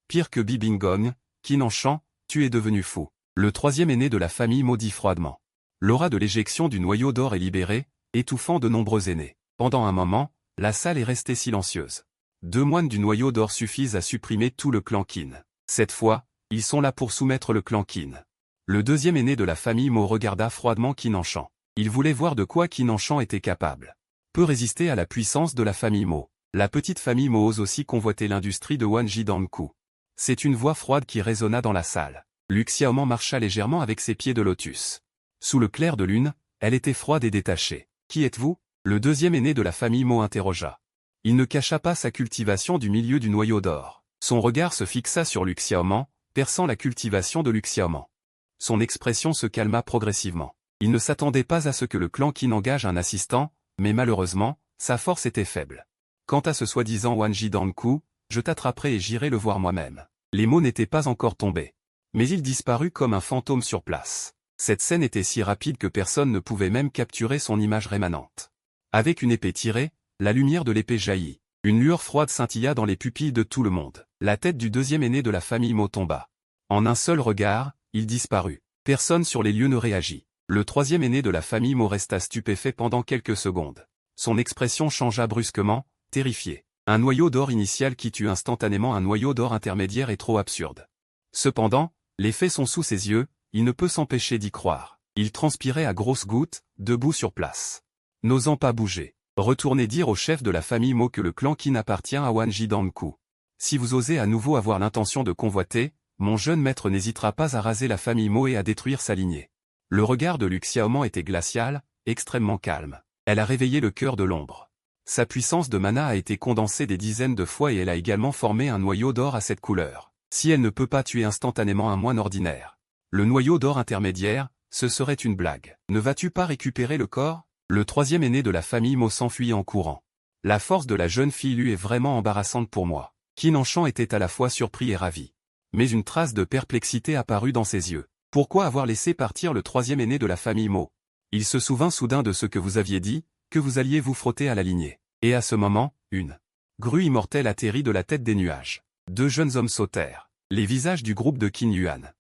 Pire que Bibingong, Qin Anchan, tu es devenu fou. Le 3e aîné de la famille Mo dit froidement. L'aura de l'éjection du noyau d'or est libérée, étouffant de nombreux aînés. Pendant un moment, la salle est restée silencieuse. 2 moines du noyau d'or suffisent à supprimer tout le clan Qin. Cette fois, ils sont là pour soumettre le clan Qin. Le 2e aîné de la famille Mo regarda froidement Qin Anchan. Il voulait voir de quoi Qin Anchan était capable. Peut résister à la puissance de la famille Mo. La petite famille Mo ose aussi convoiter l'industrie de Wanji Danku. C'est une voix froide qui résonna dans la salle. Lu Xiaoman marcha légèrement avec ses pieds de lotus. Sous le clair de lune, elle était froide et détachée. Qui êtes-vous? Le 2e aîné de la famille Mo interrogea. Il ne cacha pas sa cultivation du milieu du noyau d'or. Son regard se fixa sur Lu Xiaoman, perçant la cultivation de Lu Xiaoman. Son expression se calma progressivement. Il ne s'attendait pas à ce que le clan Qin engage un assistant, mais malheureusement, sa force était faible. Quant à ce soi-disant Wanji Danku, je t'attraperai et j'irai le voir moi-même. Les mots n'étaient pas encore tombés. Mais il disparut comme un fantôme sur place. Cette scène était si rapide que personne ne pouvait même capturer son image rémanente. Avec une épée tirée, la lumière de l'épée jaillit. Une lueur froide scintilla dans les pupilles de tout le monde. La tête du 2e aîné de la famille Mo tomba. En un seul regard, il disparut. Personne sur les lieux ne réagit. Le 3e aîné de la famille Mo resta stupéfait pendant quelques secondes. Son expression changea brusquement, terrifié. Un noyau d'or initial qui tue instantanément un noyau d'or intermédiaire est trop absurde. Cependant, les faits sont sous ses yeux, il ne peut s'empêcher d'y croire. Il transpirait à grosses gouttes, debout sur place. N'osant pas bouger. Retournez dire au chef de la famille Mo que le clan Qin appartient à Wanji Danku. Si vous osez à nouveau avoir l'intention de convoiter, mon jeune maître n'hésitera pas à raser la famille Mo et à détruire sa lignée. Le regard de Liu Xiaoman était glacial, extrêmement calme. Elle a réveillé le cœur de l'ombre. Sa puissance de mana a été condensée des dizaines de fois et elle a également formé un noyau d'or à cette couleur. Si elle ne peut pas tuer instantanément un moine ordinaire, le noyau d'or intermédiaire, ce serait une blague. Ne vas-tu pas récupérer le corps? Le troisième aîné de la famille Mo s'enfuit en courant. La force de la jeune fille lui est vraiment embarrassante pour moi. Qin Anshan était à la fois surpris et ravi. Mais une trace de perplexité apparut dans ses yeux. Pourquoi avoir laissé partir le troisième aîné de la famille Mo? Il se souvint soudain de ce que vous aviez dit, que vous alliez vous frotter à la lignée. Et à ce moment, une grue immortelle atterrit de la tête des nuages. Deux jeunes hommes sautèrent. Les visages du groupe de Qin Yuan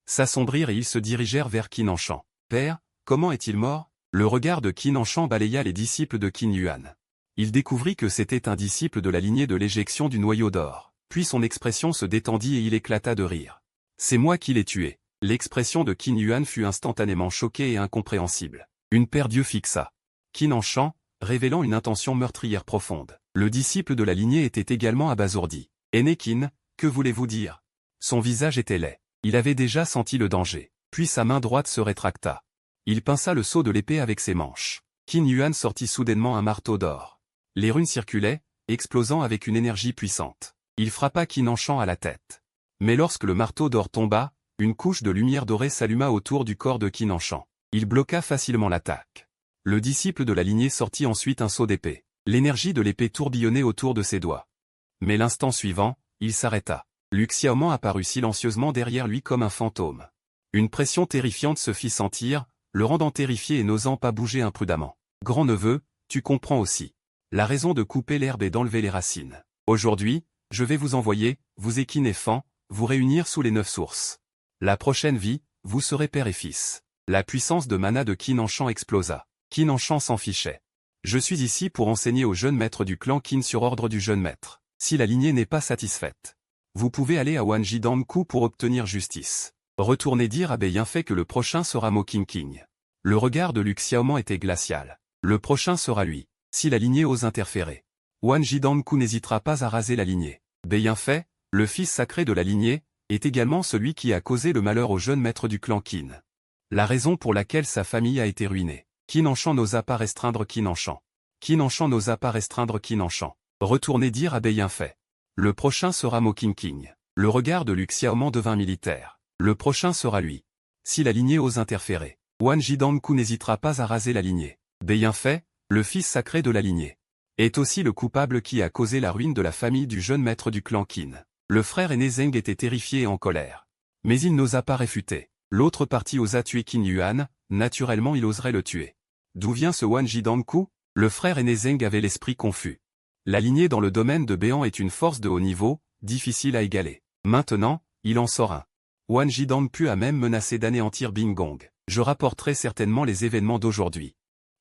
s'assombrirent et ils se dirigèrent vers Qin Anshan. Père, comment est-il mort? Le regard de Qin Anshan balaya les disciples de Qin Yuan. Il découvrit que c'était un disciple de la lignée de l'éjection du noyau d'or. Puis son expression se détendit et il éclata de rire. C'est moi qui l'ai tué. L'expression de Qin Yuan fut instantanément choquée et incompréhensible. Une paire d'yeux fixa Qin Anshan, révélant une intention meurtrière profonde. Le disciple de la lignée était également abasourdi. Aîné Qin, que voulez-vous dire? Son visage était laid. Il avait déjà senti le danger. Puis sa main droite se rétracta. Il pinça le sceau de l'épée avec ses manches. Qin Yuan sortit soudainement un marteau d'or. Les runes circulaient, explosant avec une énergie puissante. Il frappa Qin Anshan à la tête. Mais lorsque le marteau d'or tomba, une couche de lumière dorée s'alluma autour du corps de Qin Anshan. Il bloqua facilement l'attaque. Le disciple de la lignée sortit ensuite un sceau d'épée. L'énergie de l'épée tourbillonnait autour de ses doigts. Mais l'instant suivant, il s'arrêta. Liu Xiaoman apparut silencieusement derrière lui comme un fantôme. Une pression terrifiante se fit sentir, le rendant terrifié et n'osant pas bouger imprudemment. Grand-neveu, tu comprends aussi. La raison de couper l'herbe est d'enlever les racines. Aujourd'hui, je vais vous envoyer, vous et Qin et Fan, vous réunir sous les 9 sources. La prochaine vie, vous serez père et fils. La puissance de mana de Qin Anshan explosa. Qin Anshan s'en fichait. Je suis ici pour enseigner au jeune maître du clan Qin sur ordre du jeune maître. Si la lignée n'est pas satisfaite, vous pouvez aller à Wanji Danku pour obtenir justice. Retournez dire à Bienfait que le prochain sera Mo Qingqing. Le regard de Liu Xiaoman était glacial. Le prochain sera lui. Si la lignée ose interférer, Wanji Danku n'hésitera pas à raser la lignée. Bienfait, le fils sacré de la lignée, est également celui qui a causé le malheur au jeune maître du clan Qin. La raison pour laquelle sa famille a été ruinée. Qin Anshan n'osa pas restreindre Qin Anshan. Qin Anshan n'osa pas restreindre Qin Anshan. Retournez dire à Bienfait. Le prochain sera Mo Qingqing. Le regard de Liu Xiaoman devint militaire. Le prochain sera lui. Si la lignée ose interférer, Wanji Danku n'hésitera pas à raser la lignée. Bienfait, le fils sacré de la lignée, est aussi le coupable qui a causé la ruine de la famille du jeune maître du clan Qin. Le frère aîné Zheng était terrifié et en colère. Mais il n'osa pas réfuter. L'autre partie osa tuer Qin Yuan, naturellement il oserait le tuer. D'où vient ce Wanji Danku? Le frère aîné Zheng avait l'esprit confus. La lignée dans le domaine de Béan est une force de haut niveau, difficile à égaler. Maintenant, il en sort un. Wanji Danku a même menacé d'anéantir Bingong. Je rapporterai certainement les événements d'aujourd'hui,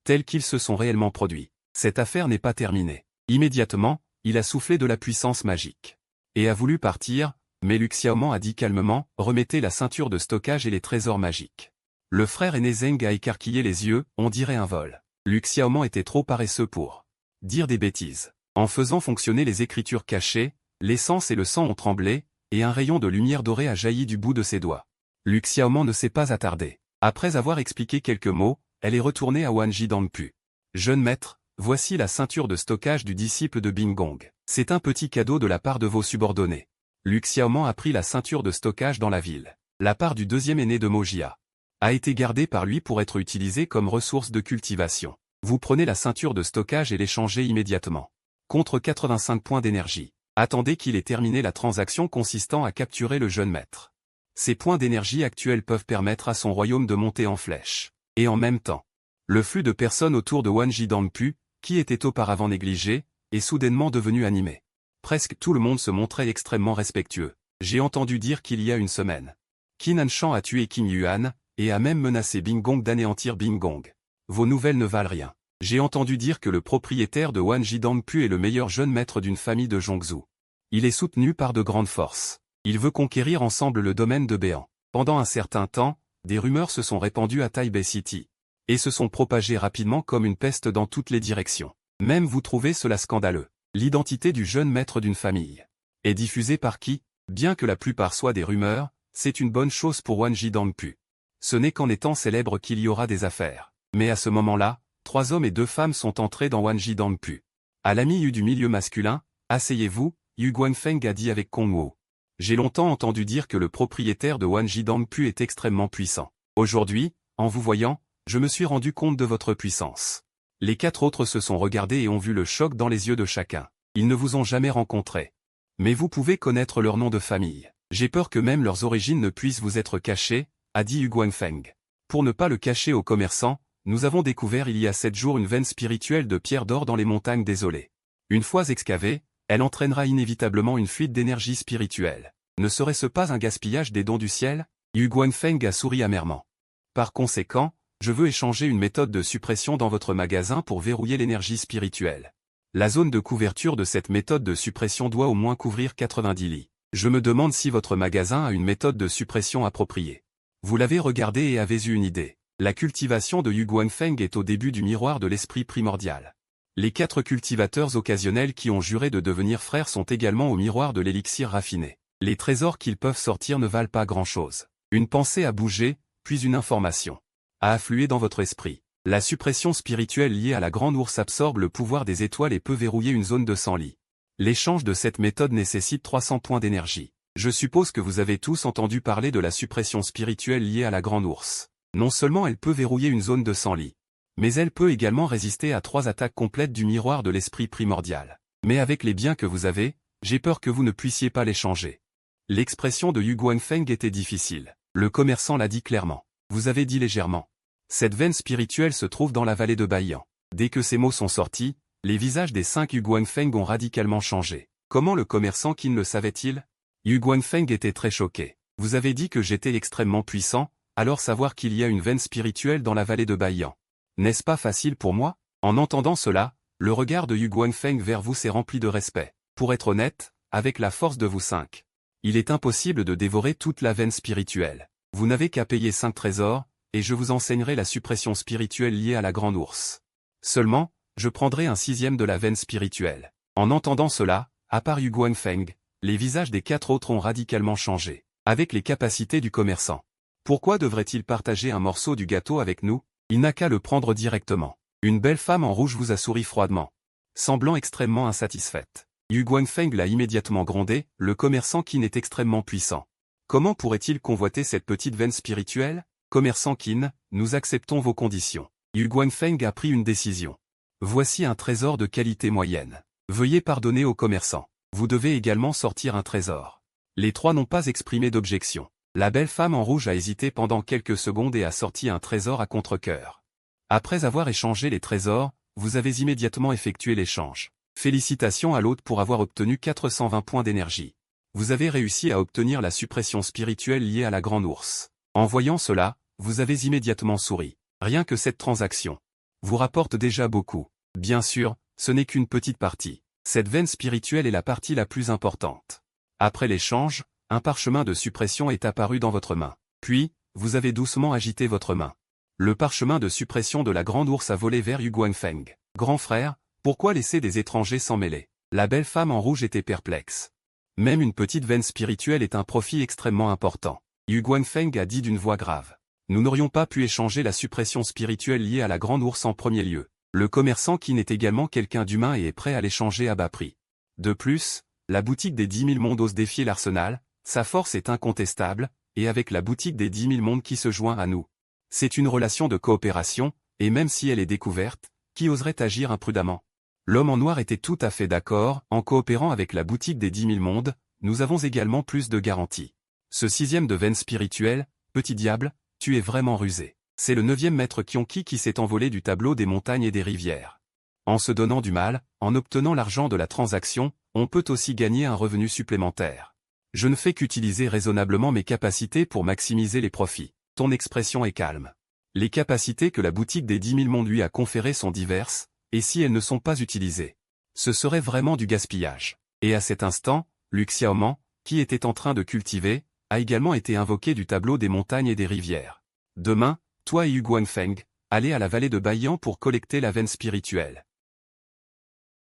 tels qu'ils se sont réellement produits. Cette affaire n'est pas terminée. Immédiatement, il a soufflé de la puissance magique. Et a voulu partir, mais Liu Xiaoman a dit calmement, remettez la ceinture de stockage et les trésors magiques. Le frère aîné Zheng a écarquillé les yeux, on dirait un vol. Liu Xiaoman était trop paresseux pour dire des bêtises. En faisant fonctionner les écritures cachées, l'essence et le sang ont tremblé, et un rayon de lumière dorée a jailli du bout de ses doigts. Liu Xiaoman ne s'est pas attardé. Après avoir expliqué quelques mots, elle est retournée à Wanji Danku. Jeune maître, voici la ceinture de stockage du disciple de Bingong. C'est un petit cadeau de la part de vos subordonnés. Liu Xiaoman a pris la ceinture de stockage dans la ville. La part du deuxième aîné de Mojia a été gardée par lui pour être utilisée comme ressource de cultivation. Vous prenez la ceinture de stockage et l'échangez immédiatement. Contre 85 points d'énergie. Attendez qu'il ait terminé la transaction consistant à capturer le jeune maître. Ces points d'énergie actuels peuvent permettre à son royaume de monter en flèche. Et en même temps, le flux de personnes autour de Wanji Danku, qui était auparavant négligé, est soudainement devenu animé. Presque tout le monde se montrait extrêmement respectueux. J'ai entendu dire qu'il y a une semaine, Qin Anshan a tué Qin Yuan, et a même menacé Bingong d'anéantir Bingong. Vos nouvelles ne valent rien. J'ai entendu dire que le propriétaire de Wanji Danku est le meilleur jeune maître d'une famille de Zhongzhou. Il est soutenu par de grandes forces. Il veut conquérir ensemble le domaine de Béan. Pendant un certain temps, des rumeurs se sont répandues à Taipei City, et se sont propagées rapidement comme une peste dans toutes les directions. Même vous trouvez cela scandaleux. L'identité du jeune maître d'une famille est diffusée par qui? Bien que la plupart soient des rumeurs, c'est une bonne chose pour Wanji Dangpu. Ce n'est qu'en étant célèbre qu'il y aura des affaires. Mais à ce moment-là, 3 hommes et 2 femmes sont entrés dans Wanji Dangpu. À l'ami Yu du milieu masculin, asseyez-vous, Yu Guanfeng a dit avec Kongwo. J'ai longtemps entendu dire que le propriétaire de Wanji Dangpu est extrêmement puissant. Aujourd'hui, en vous voyant, je me suis rendu compte de votre puissance. Les 4 autres se sont regardés et ont vu le choc dans les yeux de chacun. Ils ne vous ont jamais rencontré. Mais vous pouvez connaître leur nom de famille. J'ai peur que même leurs origines ne puissent vous être cachées, a dit Yu Guanfeng. Pour ne pas le cacher aux commerçants, nous avons découvert il y a 7 jours une veine spirituelle de pierre d'or dans les montagnes désolées. Une fois excavée, elle entraînera inévitablement une fuite d'énergie spirituelle. Ne serait-ce pas un gaspillage des dons du ciel? Yu Guanfeng a souri amèrement. Par conséquent, je veux échanger une méthode de suppression dans votre magasin pour verrouiller l'énergie spirituelle. La zone de couverture de cette méthode de suppression doit au moins couvrir 90 lits. Je me demande si votre magasin a une méthode de suppression appropriée. Vous l'avez regardé et avez eu une idée. La cultivation de Yu Guanfeng est au début du miroir de l'esprit primordial. Les 4 cultivateurs occasionnels qui ont juré de devenir frères sont également au miroir de l'élixir raffiné. Les trésors qu'ils peuvent sortir ne valent pas grand-chose. Une pensée a bougé, puis une information a afflué dans votre esprit. La suppression spirituelle liée à la grande ours absorbe le pouvoir des étoiles et peut verrouiller une zone de 100 lits. L'échange de cette méthode nécessite 300 points d'énergie. Je suppose que vous avez tous entendu parler de la suppression spirituelle liée à la grande ours. Non seulement elle peut verrouiller une zone de 100 lits, mais elle peut également résister à 3 attaques complètes du miroir de l'esprit primordial. Mais avec les biens que vous avez, j'ai peur que vous ne puissiez pas les changer. L'expression de Yu Guanfeng était difficile. Le commerçant l'a dit clairement. Vous avez dit légèrement. Cette veine spirituelle se trouve dans la vallée de Baiyan. Dès que ces mots sont sortis, les visages des 5 Yu Guanfeng ont radicalement changé. Comment le commerçant Qin le savait-il? Yu Guanfeng était très choqué. Vous avez dit que j'étais extrêmement puissant, alors savoir qu'il y a une veine spirituelle dans la vallée de Baiyan. N'est-ce pas facile pour moi? En entendant cela, le regard de Yu Guanfeng vers vous s'est rempli de respect. Pour être honnête, avec la force de vous 5, il est impossible de dévorer toute la veine spirituelle. Vous n'avez qu'à payer 5 trésors, et je vous enseignerai la suppression spirituelle liée à la grande ours. Seulement, je prendrai un 6e de la veine spirituelle. En entendant cela, à part Yu Guanfeng, les visages des 4 autres ont radicalement changé, avec les capacités du commerçant. Pourquoi devrait-il partager un morceau du gâteau avec nous? Il n'a qu'à le prendre directement. Une belle femme en rouge vous a souri froidement, semblant extrêmement insatisfaite. Yu Guanfeng l'a immédiatement grondé, le commerçant Qin est extrêmement puissant. Comment pourrait-il convoiter cette petite veine spirituelle? Commerçant Qin, nous acceptons vos conditions. Yu Guanfeng a pris une décision. Voici un trésor de qualité moyenne. Veuillez pardonner au commerçant. Vous devez également sortir un trésor. Les 3 n'ont pas exprimé d'objection. La belle femme en rouge a hésité pendant quelques secondes et a sorti un trésor à contre-cœur. Après avoir échangé les trésors, vous avez immédiatement effectué l'échange. Félicitations à l'hôte pour avoir obtenu 420 points d'énergie. Vous avez réussi à obtenir la suppression spirituelle liée à la grande ours. En voyant cela, vous avez immédiatement souri. Rien que cette transaction vous rapporte déjà beaucoup. Bien sûr, ce n'est qu'une petite partie. Cette veine spirituelle est la partie la plus importante. Après l'échange, un parchemin de suppression est apparu dans votre main. Puis, vous avez doucement agité votre main. Le parchemin de suppression de la grande ours a volé vers Yu Guanfeng. Grand frère, pourquoi laisser des étrangers s'en mêler? La belle femme en rouge était perplexe. Même une petite veine spirituelle est un profit extrêmement important. Yu Guanfeng a dit d'une voix grave. Nous n'aurions pas pu échanger la suppression spirituelle liée à la grande ours en premier lieu. Le commerçant Qin est également quelqu'un d'humain et est prêt à l'échanger à bas prix. De plus, la boutique des 10 000 mondes ose défier l'arsenal, sa force est incontestable, et avec la boutique des 10 000 mondes qui se joint à nous. C'est une relation de coopération, et même si elle est découverte, qui oserait agir imprudemment? L'homme en noir était tout à fait d'accord, en coopérant avec la boutique des 10 000 mondes, nous avons également plus de garanties. Ce 6e de veine spirituelle, petit diable, tu es vraiment rusé. C'est le 9e maître Kionki qui s'est envolé du tableau des montagnes et des rivières. En se donnant du mal, en obtenant l'argent de la transaction, on peut aussi gagner un revenu supplémentaire. Je ne fais qu'utiliser raisonnablement mes capacités pour maximiser les profits. Ton expression est calme. Les capacités que la boutique des 10 000 mondes lui a conférées sont diverses, et si elles ne sont pas utilisées, ce serait vraiment du gaspillage. Et à cet instant, Lu Xiaoman, qui était en train de cultiver, a également été invoqué du tableau des montagnes et des rivières. Demain, toi et Yu Guanfeng, allez à la vallée de Baiyan pour collecter la veine spirituelle.